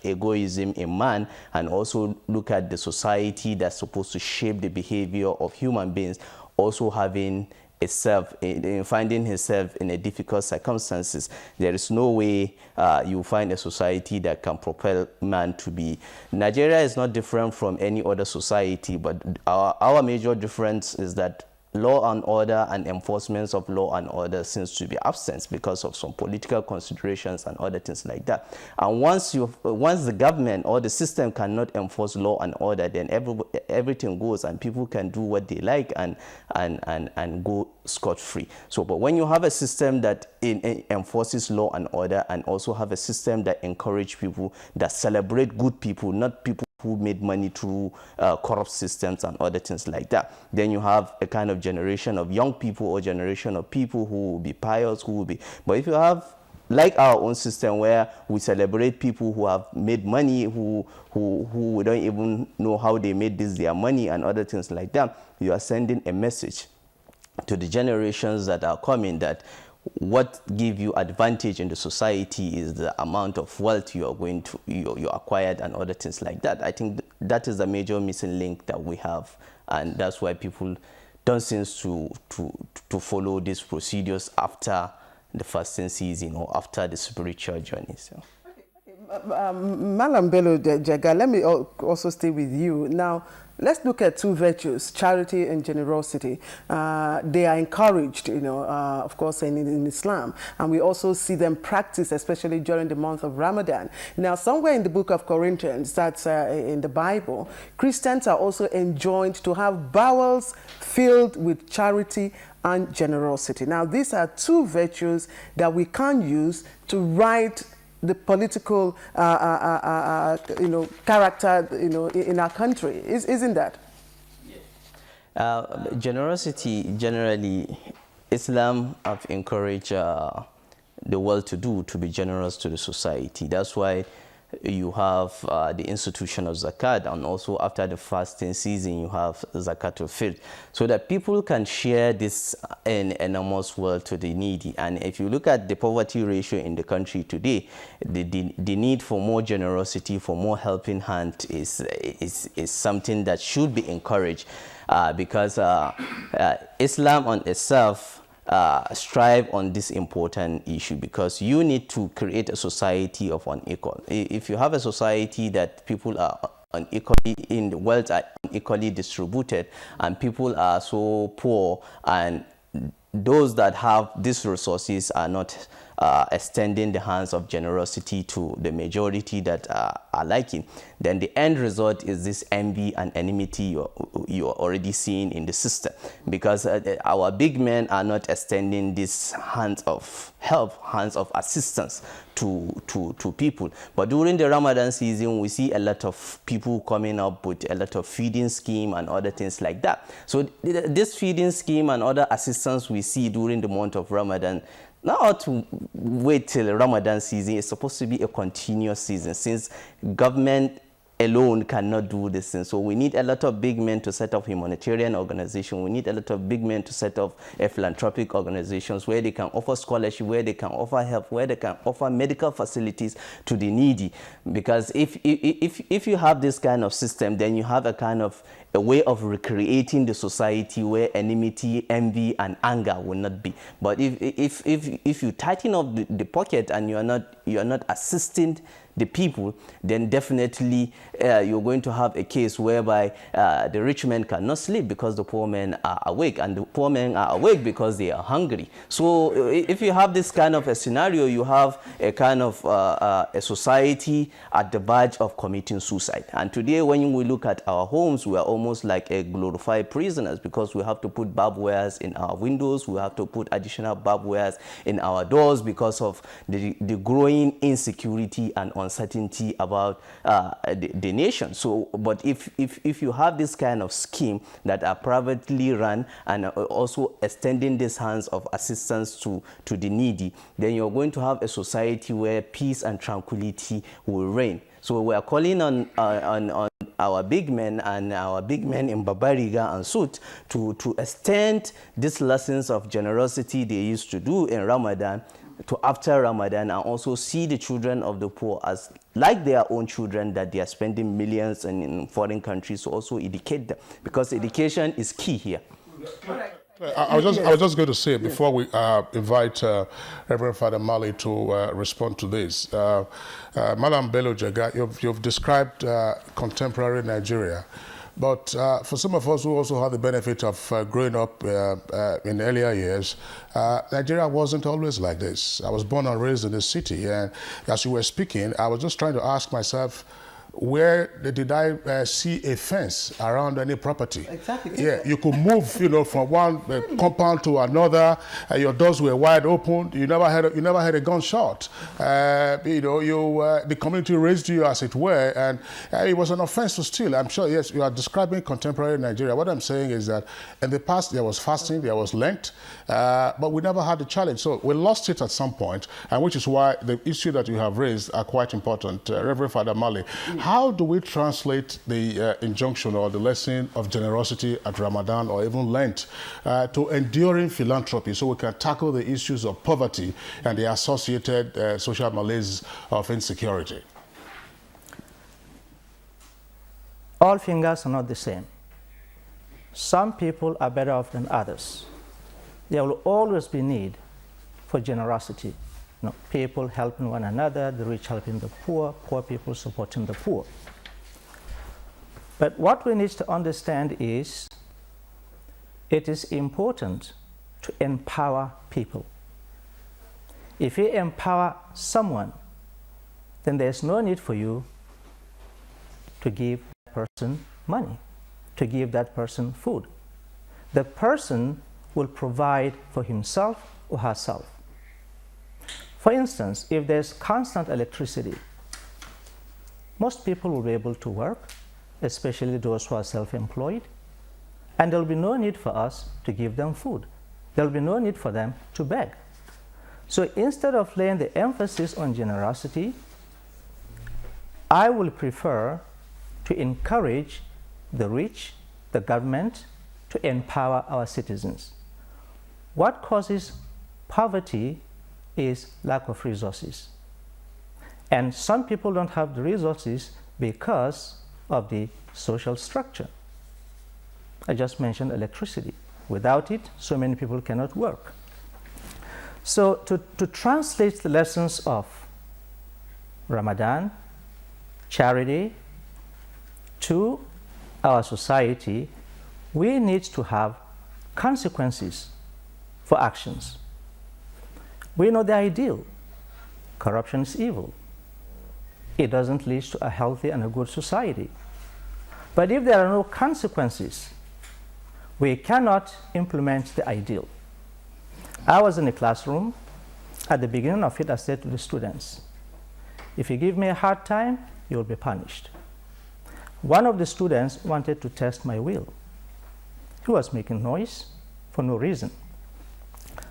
egoism in man, and also look at the society that's supposed to shape the behavior of human beings, also having finding himself in a difficult circumstances, there is no way you find a society that can propel man to be. Nigeria is not different from any other society, but our major difference is that law and order and enforcement of law and order seems to be absent because of some political considerations and other things like that. And once the government or the system cannot enforce law and order, then everything goes, and people can do what they like and go scot-free. So, but when you have a system that enforces law and order, and also have a system that encourages people, that celebrate good people, not people who made money through corrupt systems and other things like that, then you have a kind of generation of young people or generation of people who will be pious, who will be. But if you have, like our own system, where we celebrate people who have made money, who we don't even know how they made their money and other things like that, you are sending a message to the generations that are coming that what give you advantage in the society is the amount of wealth you are going to you acquired and other things like that. I think that is the major missing link that we have, and that's why people don't seem to follow these procedures after the fasting season or after the spiritual journey. So. Malam Bello Jega, let me also stay with you. Now, let's look at two virtues, charity and generosity. They are encouraged, of course, in Islam. And we also see them practiced, especially during the month of Ramadan. Now, somewhere in the book of Corinthians, that's in the Bible, Christians are also enjoined to have bowels filled with charity and generosity. Now, these are two virtues that we can use to right the political, character, in our country, isn't that? Generosity, generally, Islam have encouraged the well-to-do to be generous to the society. That's why you have the institution of zakat, and also after the fasting season you have zakatul fitr, so that people can share this enormous wealth to the needy. And if you look at the poverty ratio in the country today, the need for more generosity, for more helping hand is something that should be encouraged, because Islam on itself strive on this important issue, because you need to create a society of unequal. If you have a society that people are unequally in the wealth are unequally distributed, and people are so poor, and those that have these resources are not extending the hands of generosity to the majority that are liking, then the end result is this envy and enmity you're already seeing in the system, because our big men are not extending these hands of help, hands of assistance to people. But during the Ramadan season, we see a lot of people coming up with a lot of feeding scheme and other things like that. So this feeding scheme and other assistance we see during the month of Ramadan, not to wait till Ramadan season, it's supposed to be a continuous season, since government alone cannot do this thing. So we need a lot of big men to set up humanitarian organizations. We need a lot of big men to set up philanthropic organizations where they can offer scholarship, where they can offer help, where they can offer medical facilities to the needy. Because if you have this kind of system, then you have a way of recreating the society where enmity, envy, and anger will not be. But if you tighten up the pocket and you are not assisting the people, then definitely you're going to have a case whereby the rich men cannot sleep because the poor men are awake, and the poor men are awake because they are hungry. So if you have this kind of a scenario, you have a kind of a society at the verge of committing suicide. And today, when we look at our homes, we are almost like a glorified prisoners, because we have to put barbed wires in our windows, we have to put additional barbed wires in our doors because of the growing insecurity and uncertainty about the nation. So, but if you have this kind of scheme that are privately run and also extending these hands of assistance to the needy, then you're going to have a society where peace and tranquility will reign. So we are calling on our big men and our big men in Babariga and Sut to extend these lessons of generosity they used to do in Ramadan to after Ramadan, and also see the children of the poor as like their own children, that they are spending millions in foreign countries, to also educate them, because education is key here. I was just going to say, before we invite Reverend Father Mali to respond to this, Madam Bello Jaga, you've described contemporary Nigeria. But for some of us who also have the benefit of growing up in earlier years, Nigeria wasn't always like this. I was born and raised in this city, and as you were speaking, I was just trying to ask myself, where did I see a fence around any property? Exactly. Yeah, you could move, from one compound to another. Your doors were wide open. You never had a gunshot. The community raised you, as it were, and it was an offense to steal. I'm sure. Yes, you are describing contemporary Nigeria. What I'm saying is that in the past there was fasting, there was Lent, but we never had the challenge. So we lost it at some point, and which is why the issue that you have raised are quite important. Reverend Father Mali, how do we translate the injunction or the lesson of generosity at Ramadan or even Lent to enduring philanthropy, so we can tackle the issues of poverty and the associated social malaise of insecurity? All fingers are not the same. Some people are better off than others. There will always be need for generosity. People helping one another, the rich helping the poor people supporting the poor. But what we need to understand is, it is important to empower people. If you empower someone, then there's no need for you to give that person money, to give that person food. The person will provide for himself or herself. For instance, if there's constant electricity, most people will be able to work, especially those who are self-employed, and there will be no need for us to give them food. There will be no need for them to beg. So instead of laying the emphasis on generosity, I will prefer to encourage the rich, the government, to empower our citizens. What causes poverty is lack of resources. And some people don't have the resources because of the social structure. I just mentioned electricity. Without it, so many people cannot work. So to translate the lessons of Ramadan, charity, to our society, we need to have consequences for actions. We know the ideal. Corruption is evil. It doesn't lead to a healthy and a good society. But if there are no consequences, we cannot implement the ideal. I was in a classroom. At the beginning of it, I said to the students, if you give me a hard time, you will be punished. One of the students wanted to test my will. He was making noise for no reason.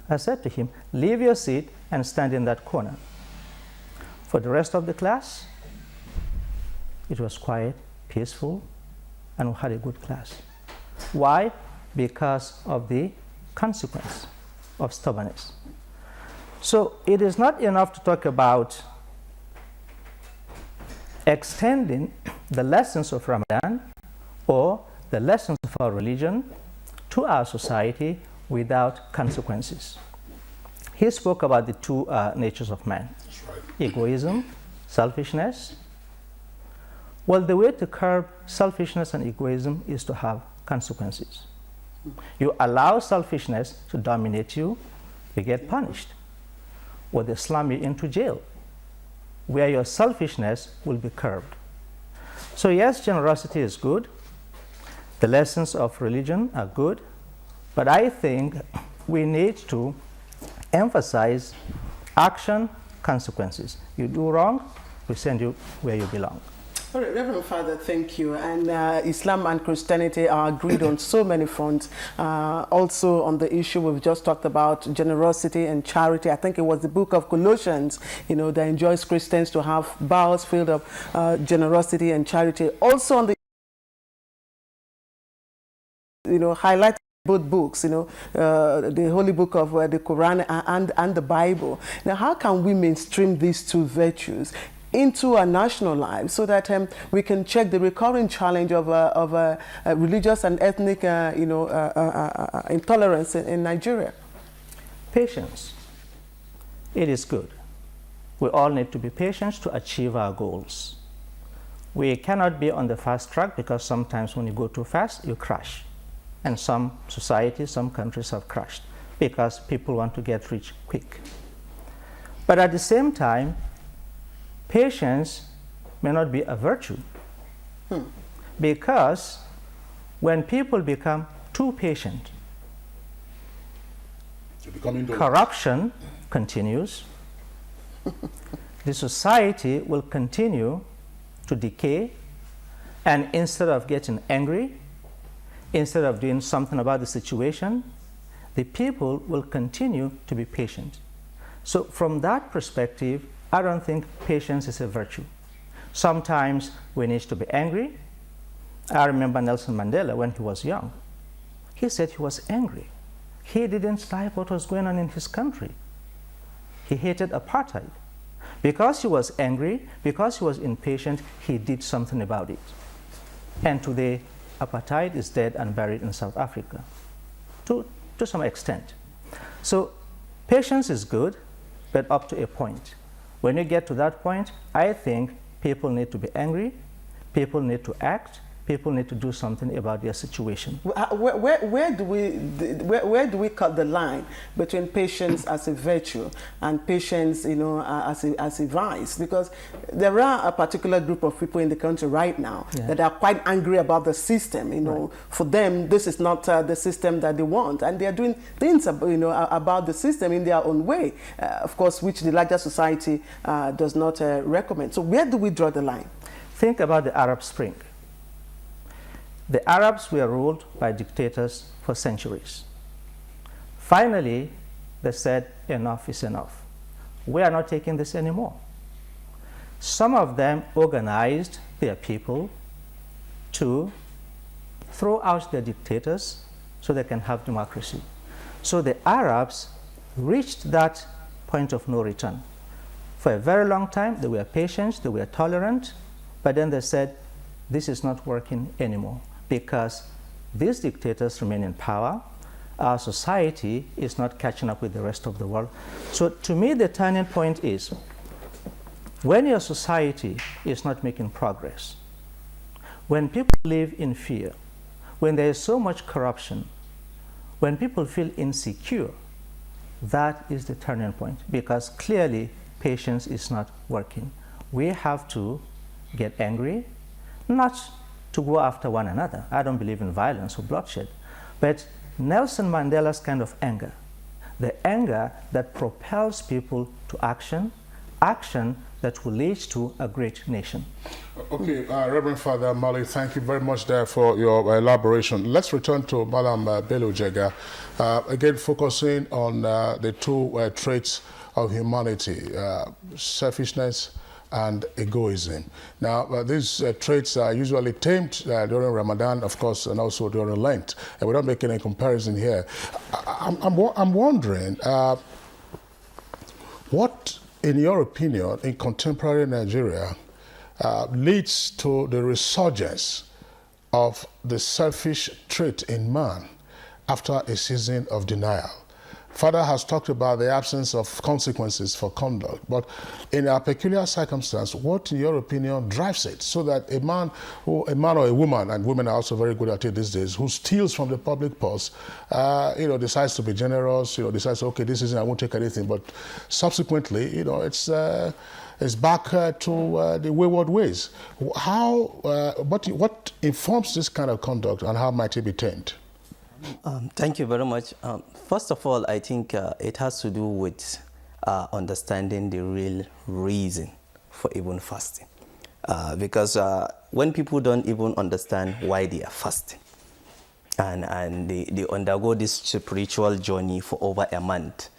I said to him, leave your seat and stand in that corner. For the rest of the class, it was quiet, peaceful, and we had a good class. Why? Because of the consequence of stubbornness. So it is not enough to talk about extending the lessons of Ramadan or the lessons of our religion to our society without consequences. He spoke about the two natures of man. That's right. Egoism, selfishness. Well, the way to curb selfishness and egoism is to have consequences. You allow selfishness to dominate you, you get punished. Or they slam you into jail, where your selfishness will be curbed. So yes, generosity is good. The lessons of religion are good. But I think we need to emphasize action, consequences. You do wrong, we send you where you belong. All right, Reverend Father, thank you. And Islam and Christianity are agreed on so many fronts. Also on the issue we've just talked about, generosity and charity. I think it was the book of Colossians, that enjoins Christians to have bowels filled of generosity and charity. Also on the, highlighting both books, the holy book of the Quran and the Bible. Now, how can we mainstream these two virtues into our national lives so that we can check the recurring challenge of religious and ethnic intolerance in Nigeria? Patience. It is good. We all need to be patient to achieve our goals. We cannot be on the fast track because sometimes when you go too fast, you crash. And some societies, some countries have crashed because people want to get rich quick. But at the same time, patience may not be a virtue. Because when people become too patient, corruption continues, the society will continue to decay, and instead of getting angry, instead of doing something about the situation, the people will continue to be patient. So from that perspective, I don't think patience is a virtue. Sometimes we need to be angry. I remember Nelson Mandela when he was young. He said he was angry. He didn't like what was going on in his country. He hated apartheid. Because he was angry, because he was impatient, he did something about it. And today, apartheid is dead and buried in South Africa, to some extent. So patience is good, but up to a point. When you get to that point, I think people need to be angry, people need to act, people need to do something about their situation. Where do we cut the line between patience as a virtue and patience, as a vice? Because there are a particular group of people in the country right now that are quite angry about the system. For them, this is not the system that they want, and they are doing things, about the system in their own way, of course, which the larger society does not recommend. So where do we draw the line? Think about the Arab Spring. The Arabs were ruled by dictators for centuries. Finally, they said, enough is enough. We are not taking this anymore. Some of them organized their people to throw out their dictators so they can have democracy. So the Arabs reached that point of no return. For a very long time, they were patient, they were tolerant, but then they said, this is not working anymore because these dictators remain in power. Our society is not catching up with the rest of the world. So to me, the turning point is when your society is not making progress, when people live in fear, when there is so much corruption, when people feel insecure, that is the turning point, because clearly patience is not working. We have to get angry, not to go after one another. I don't believe in violence or bloodshed, but Nelson Mandela's kind of anger, the anger that propels people to action, action that will lead to a great nation. Okay, Reverend Father Mali, thank you very much there for your elaboration. Let's return to Madam Bello Jega, again focusing on the two traits of humanity, selfishness and egoism. Now, these traits are usually tamed during Ramadan, of course, and also during Lent. And we're not making a comparison here. I'm wondering, what, in your opinion, in contemporary Nigeria, leads to the resurgence of the selfish trait in man after a season of denial? Father has talked about the absence of consequences for conduct, but in a peculiar circumstance, what, in your opinion, drives it so that a man or a woman, and women are also very good at it these days, who steals from the public purse, decides to be generous, decides, okay, this isn't, I won't take anything, but subsequently, it's back to the wayward ways. What informs this kind of conduct, and how might it be tamed? Thank you very much. First of all, I think it has to do with understanding the real reason for even fasting. Because when people don't even understand why they are fasting, and they undergo this spiritual journey for over a month,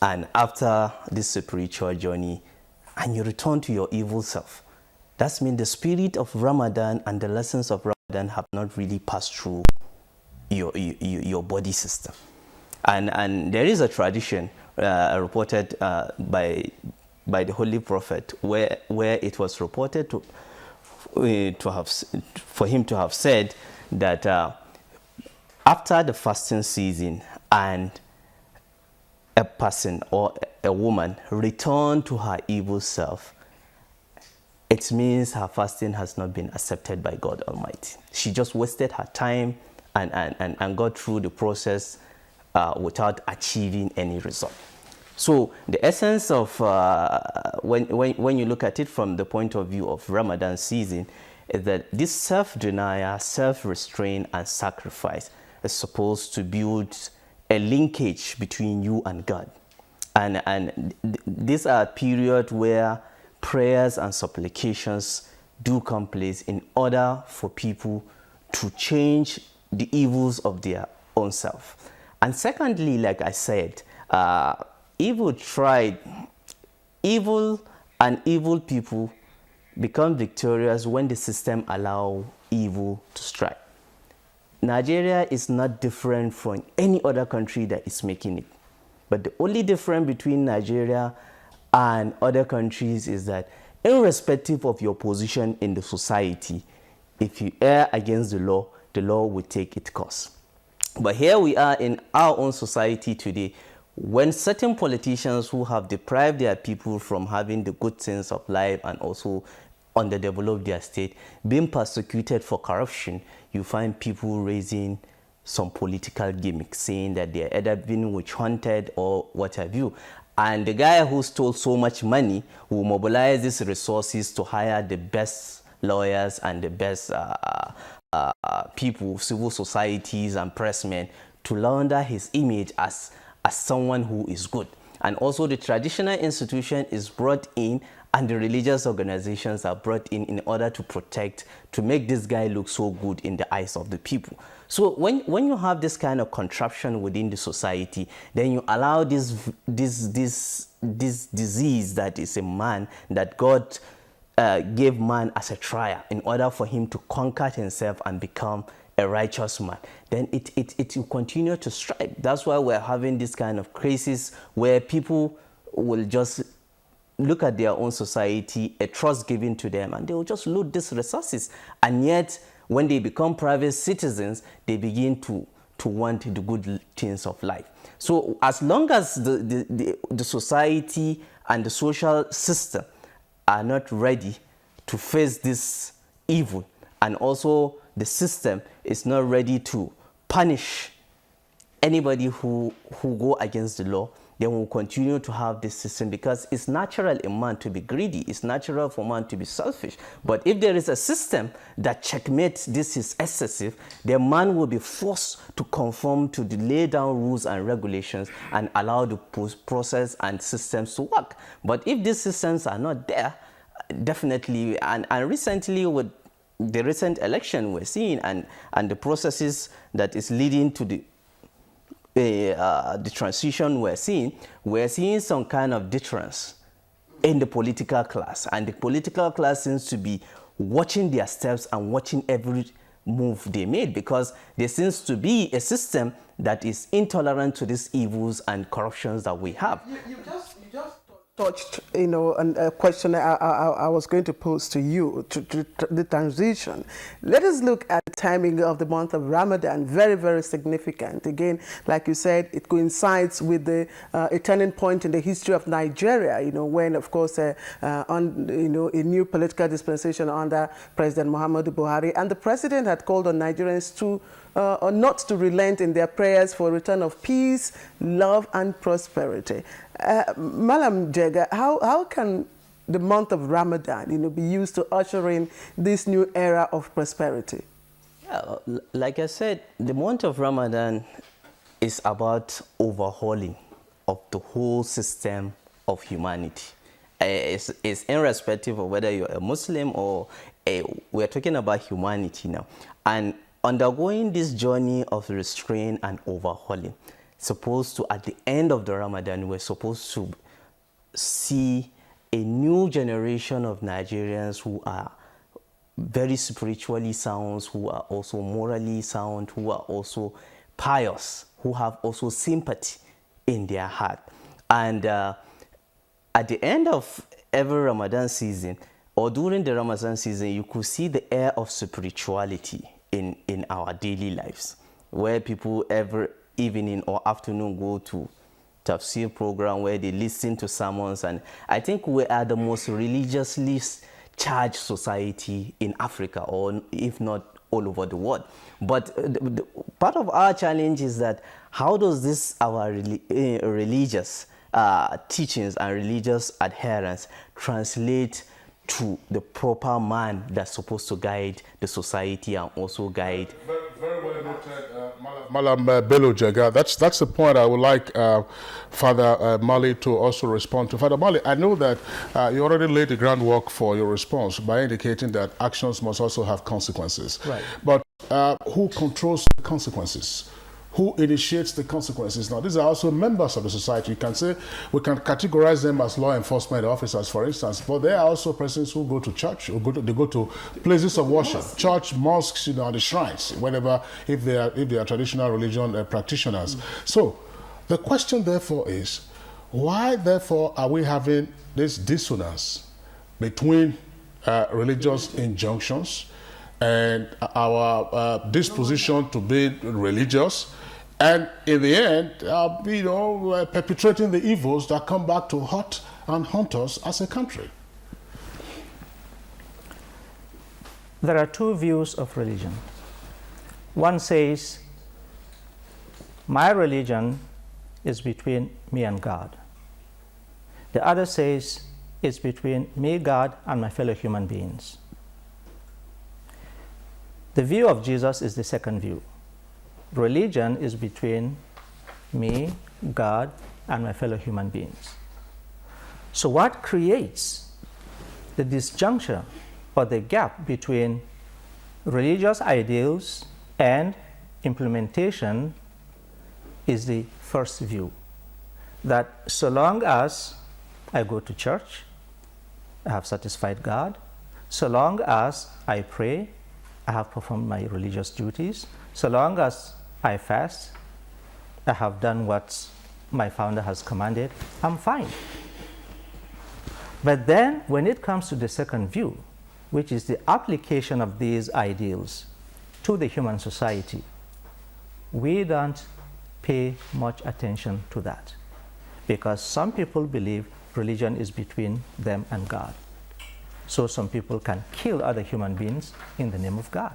and after this spiritual journey, and you return to your evil self, that means the spirit of Ramadan and the lessons of Ramadan have not really passed through your body system. And there is a tradition reported by the Holy Prophet where it was reported for him to have said that after the fasting season and a person or a woman return to her evil self, it means her fasting has not been accepted by God Almighty. She just wasted her time and got through the process without achieving any result. So the essence of when you look at it from the point of view of Ramadan season is that this self-denial, self-restraint and sacrifice is supposed to build a linkage between you and God. And these are periods where prayers and supplications do come place in order for people to change the evils of their own self. And secondly, like I said, evil and evil people become victorious when the system allows evil to strike. Nigeria is not different from any other country that is making it. But the only difference between Nigeria and other countries is that irrespective of your position in the society, if you err against the law will take its course. But here we are in our own society today, when certain politicians who have deprived their people from having the good things of life and also underdeveloped their state, being persecuted for corruption, you find people raising some political gimmicks, saying that they're either being witch hunted or what have you. And the guy who stole so much money will mobilize these resources to hire the best lawyers and the best people, civil societies and pressmen to launder his image as someone who is good. And also the traditional institution is brought in and the religious organizations are brought in order to protect, to make this guy look so good in the eyes of the people. So when you have this kind of contraption within the society, then you allow this disease that is a man, that God gave man as a trial in order for him to conquer himself and become a righteous man, then it will continue to strive. That's why we're having this kind of crisis where people will just look at their own society, a trust given to them, and they will just loot these resources. And yet, when they become private citizens, they begin to want the good things of life. So as long as the society and the social system are not ready to face this evil, and also the system is not ready to punish anybody who go against the law, then we'll continue to have this system, because it's natural in man to be greedy. It's natural for man to be selfish. But if there is a system that checkmates this is excessive, then man will be forced to conform to the lay down rules and regulations and allow the process and systems to work. But if these systems are not there, definitely, and recently with the recent election we're seeing and the processes that is leading to the transition we're seeing some kind of deterrence in the political class, and the political class seems to be watching their steps and watching every move they made, because there seems to be a system that is intolerant to these evils and corruptions that we have. You just touched, on a question I was going to pose to you, to the transition. Let us look at the timing of the month of Ramadan. Very, very significant. Again, like you said, it coincides with a turning point in the history of Nigeria, when, of course, a new political dispensation under President Muhammadu Buhari, and the president had called on Nigerians to not to relent in their prayers for a return of peace, love, and prosperity. Malam Jega, how can the month of Ramadan, be used to usher in this new era of prosperity? Yeah, like I said, the month of Ramadan is about overhauling of the whole system of humanity. It's irrespective of whether you're a Muslim or we're talking about humanity now. And undergoing this journey of restraint and overhauling, supposed to, at the end of the Ramadan, we're supposed to see a new generation of Nigerians who are very spiritually sound, who are also morally sound, who are also pious, who have also sympathy in their heart. And at the end of every Ramadan season, or during the Ramadan season, you could see the air of spirituality in our daily lives, where people every evening or afternoon go to tafsir program where they listen to sermons. And I think we are the most religiously charged society in Africa, or if not all over the world. But part of our challenge is that how does this our religious teachings and religious adherence translate to the proper man that's supposed to guide the society and also guide. Very well noted, Malam Bello Jaga. That's the point I would like Father Mali to also respond to. Father Mali, I know that you already laid the groundwork for your response by indicating that actions must also have consequences. Right. But who controls the consequences? Who initiates the consequences? Now, these are also members of the society. You can say, we can categorize them as law enforcement officers, for instance, but they are also persons who go to church, or they go to places of worship, church, mosques, the shrines, whatever, if they are traditional religion practitioners. So, the question therefore is, why therefore are we having this dissonance between religious injunctions and our disposition to be religious, and in the end, perpetrating the evils that come back to hurt and haunt us as a country? There are two views of religion. One says, my religion is between me and God. The other says, it's between me, God, and my fellow human beings. The view of Jesus is the second view. Religion is between me, God, and my fellow human beings. So what creates the disjuncture or the gap between religious ideals and implementation is the first view, that so long as I go to church, I have satisfied God, So long as I pray, I have performed my religious duties. So long as I fast, I have done what my founder has commanded, I'm fine. But then when it comes to the second view, which is the application of these ideals to the human society, we don't pay much attention to that, because some people believe religion is between them and God. So some people can kill other human beings in the name of God.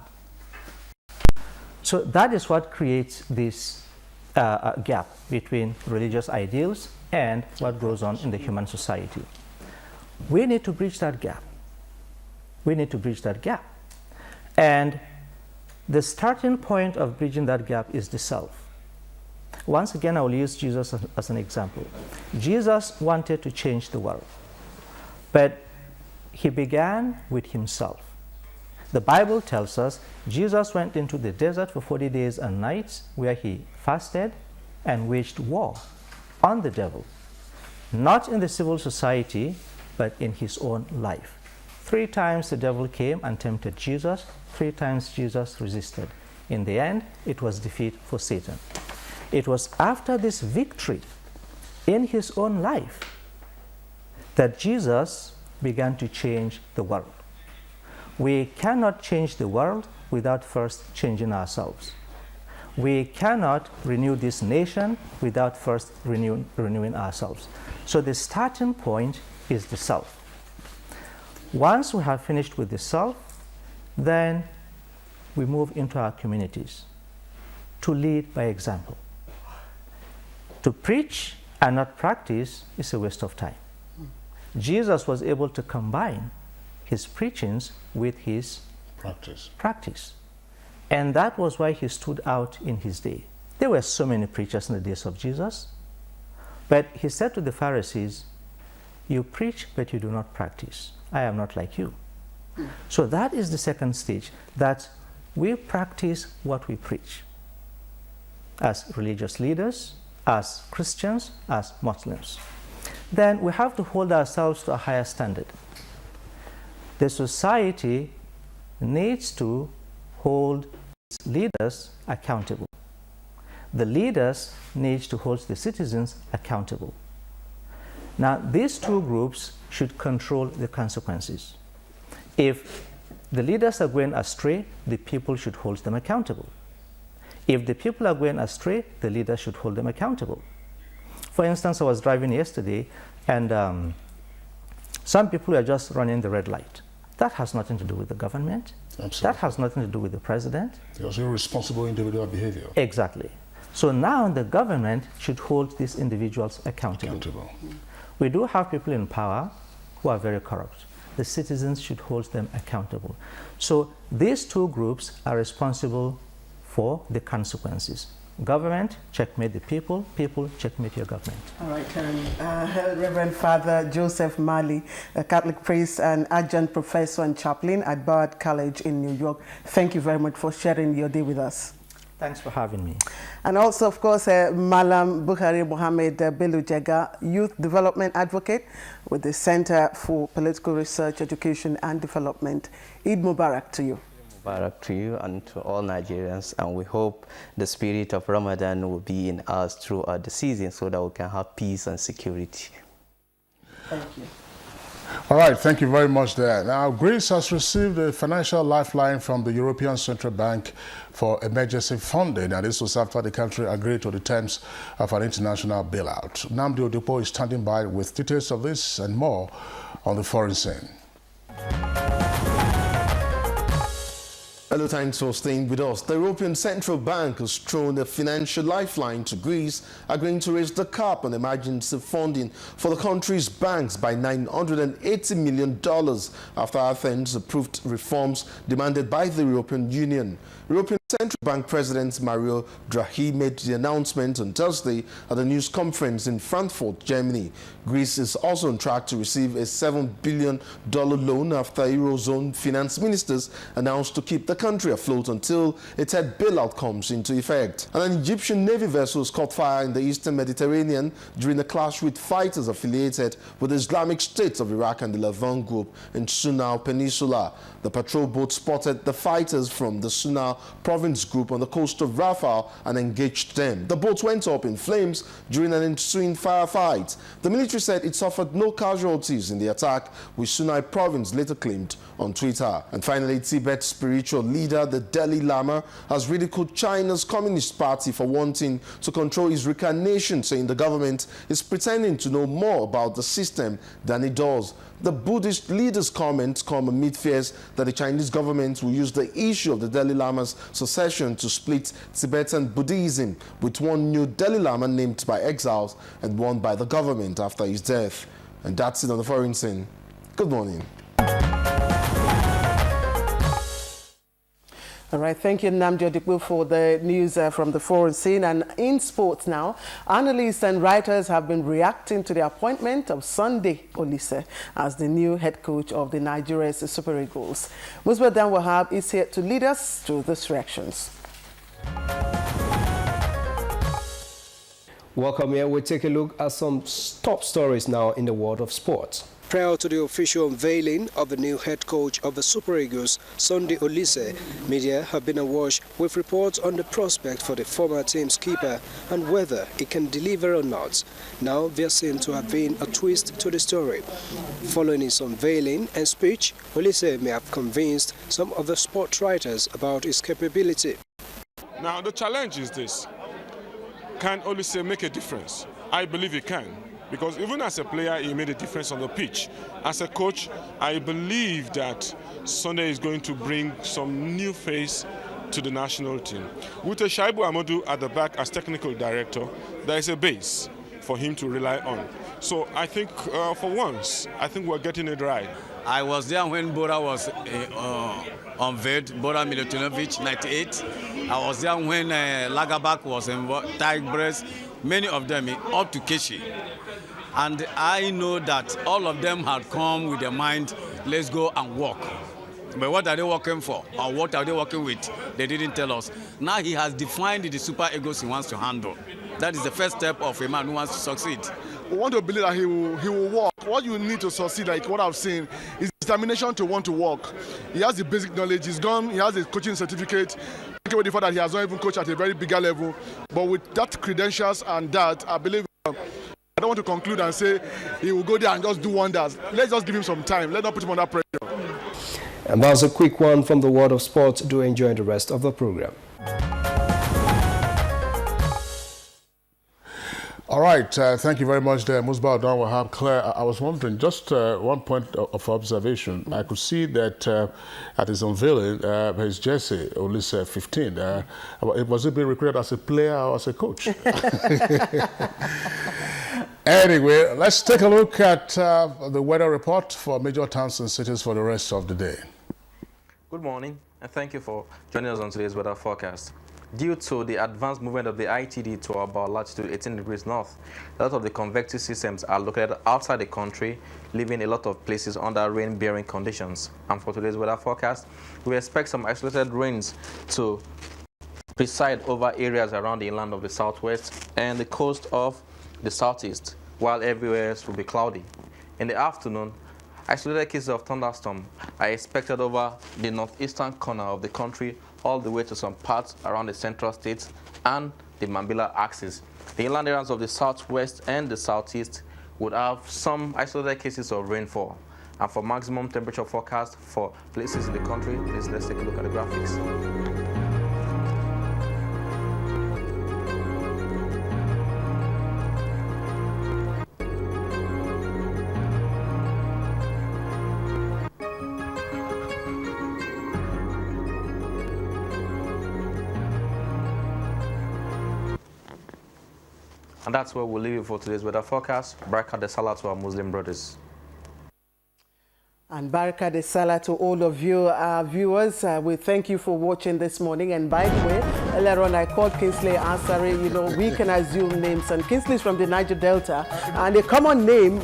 So that is what creates this gap between religious ideals and what goes on in the human society. We need to bridge that gap. We need to bridge that gap. And the starting point of bridging that gap is the self. Once again, I will use Jesus as an example. Jesus wanted to change the world, but he began with himself. The Bible tells us Jesus went into the desert for 40 days and nights where he fasted and waged war on the devil, not in the civil society, but in his own life. 3 times the devil came and tempted Jesus. 3 times Jesus resisted. In the end, it was defeat for Satan. It was after this victory in his own life that Jesus began to change the world. We cannot change the world without first changing ourselves. We cannot renew this nation without first renewing ourselves. So the starting point is the self. Once we have finished with the self, then we move into our communities to lead by example. To preach and not practice is a waste of time. Jesus was able to combine his preachings with his practice. And that was why he stood out in his day. There were so many preachers in the days of Jesus, but he said to the Pharisees, "You preach, but you do not practice. I am not like you." So that is the second stage, that we practice what we preach as religious leaders, as Christians, as Muslims. Then we have to hold ourselves to a higher standard. The society needs to hold its leaders accountable. The leaders need to hold the citizens accountable. Now, these two groups should control the consequences. If the leaders are going astray, the people should hold them accountable. If the people are going astray, the leaders should hold them accountable. For instance, I was driving yesterday, and some people were just running the red light. That has nothing to do with the government. Absolutely. That has nothing to do with the president. It was irresponsible individual behavior. Exactly. So now the government should hold these individuals accountable. We do have people in power who are very corrupt. The citizens should hold them accountable. So these two groups are responsible for the consequences. Government, checkmate the people. People, checkmate your government. All right, Reverend Father Joseph Mali, a Catholic priest and adjunct professor and chaplain at Bard College in New York. Thank you very much for sharing your day with us. Thanks for having me. And also, of course, Malam Buhari Mohammed Bello Jega, Youth Development Advocate with the Center for Political Research, Education and Development. Eid Mubarak to you. Mubarak to you and to all Nigerians, and we hope the spirit of Ramadan will be in us throughout the season so that we can have peace and security. Thank you. All right, thank you very much there. Now, Greece has received a financial lifeline from the European Central Bank for emergency funding, and this was after the country agreed to the terms of an international bailout. Namdi Odupo is standing by with details of this and more on the foreign scene. Hello, thanks for staying with us. The European Central Bank has thrown a financial lifeline to Greece, agreeing to raise the cap on emergency funding for the country's banks by $980 million after Athens approved reforms demanded by the European Union. European Central Bank President Mario Draghi made the announcement on Thursday at a news conference in Frankfurt, Germany. Greece is also on track to receive a $7 billion loan after Eurozone finance ministers announced to keep the country afloat until a third bailout comes into effect. And an Egyptian Navy vessel caught fire in the eastern Mediterranean during a clash with fighters affiliated with the Islamic State of Iraq and the Levant Group in Sinai Peninsula. The patrol boat spotted the fighters from the Sinai Province Group on the coast of Rafah and engaged them. The boat went up in flames during an ensuing firefight. The military said it suffered no casualties in the attack, which Sinai Province later claimed on Twitter. And finally, Tibet's spiritual leader, the Dalai Lama, has ridiculed China's Communist Party for wanting to control his reincarnation, saying the government is pretending to know more about the system than it does. The Buddhist leader's comments come amid fears that the Chinese government will use the issue of the Dalai Lama's succession to split Tibetan Buddhism, with one new Dalai Lama named by exiles and one by the government after his death. And that's it on the foreign scene. Good morning. All right, thank you, Namdi Odikwu, for the news from the foreign scene. And in sports now, analysts and writers have been reacting to the appointment of Sunday Olise as the new head coach of the Nigerian Super Eagles. Musba Dan Wahab is here to lead us through these reactions. Welcome here. We'll take a look at some top stories now in the world of sports. Prior to the official unveiling of the new head coach of the Super Eagles, Sunday Olise, media have been awash with reports on the prospect for the former team's keeper and whether he can deliver or not. Now there seems to have been a twist to the story. Following his unveiling and speech, Olise may have convinced some of the sport writers about his capability. Now the challenge is this: can Olise make a difference? I believe he can. Because even as a player, he made a difference on the pitch. As a coach, I believe that Sunday is going to bring some new face to the national team. With Shaibu Amadou at the back as technical director, there is a base for him to rely on. So I think for once, I think we're getting it right. I was there when Bora was unveiled, Bora Milutinovic, 98. I was there when Lagabak was involved, Tigres, many of them up to Keshi. And I know that all of them had come with their mind, let's go and work. But what are they working for? Or what are they working with? They didn't tell us. Now he has defined the super egos he wants to handle. That is the first step of a man who wants to succeed. We want to believe that he will work. What you need to succeed, like what I've seen, is determination to want to work. He has the basic knowledge. He's gone. He has a coaching certificate. With the fact that he has not even coached at a very bigger level. But with that credentials and that, I believe I don't want to conclude and say he will go there and just do wonders. Let's just give him some time. Let's not put him under pressure. And that's a quick one from the world of sports. Do enjoy the rest of the program. All right, thank you very much there, Musba Odan Wahab. Claire, I was wondering, just one point of observation. I could see that at his unveiling, his jersey, Olise 15, was it being recruited as a player or as a coach? Anyway, let's take a look at the weather report for major towns and cities for the rest of the day. Good morning, and thank you for joining us on today's weather forecast. Due to the advanced movement of the ITD to about latitude 18 degrees north, a lot of the convective systems are located outside the country, leaving a lot of places under rain-bearing conditions. And for today's weather forecast, we expect some isolated rains to preside over areas around the inland of the southwest and the coast of the southeast, while everywhere else will be cloudy. In the afternoon, isolated cases of thunderstorm are expected over the northeastern corner of the country all the way to some parts around the central states and the Mambila axis. The inland areas of the southwest and the southeast would have some isolated cases of rainfall. And for maximum temperature forecast for places in the country, let's take a look at the graphics. And that's where we'll leave it for today's weather forecast. Barak the Salah to our Muslim brothers. And Baraka de Salah to all of you, our viewers. We thank you for watching this morning. And by the way, earlier on I called Kingsley Ansari. You know, we can assume names. And Kingsley is from the Niger Delta. And a common name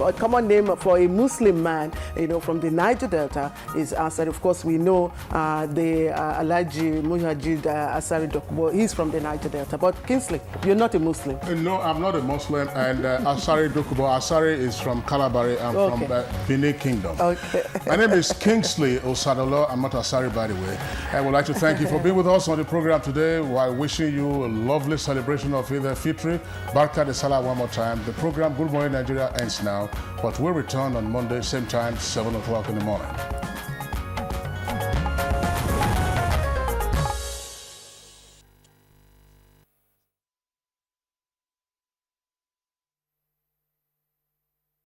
for a Muslim man, you know, from the Niger Delta is Ansari. Of course, we know the Alhaji Mujahid Ansari Dokubo. He's from the Niger Delta. But Kingsley, you're not a Muslim. No, I'm not a Muslim. And Ansari Dokubo, Ansari is from Kalabari. I'm from Benin Kingdom. Okay. My name is Kingsley Osadolo. I'm not Asari, by the way. I would like to thank you for being with us on the program today while wishing you a lovely celebration of Eid al-Fitr. Barka de Salah one more time. The program Good Morning Nigeria ends now, but we'll return on Monday, same time, 7 o'clock in the morning.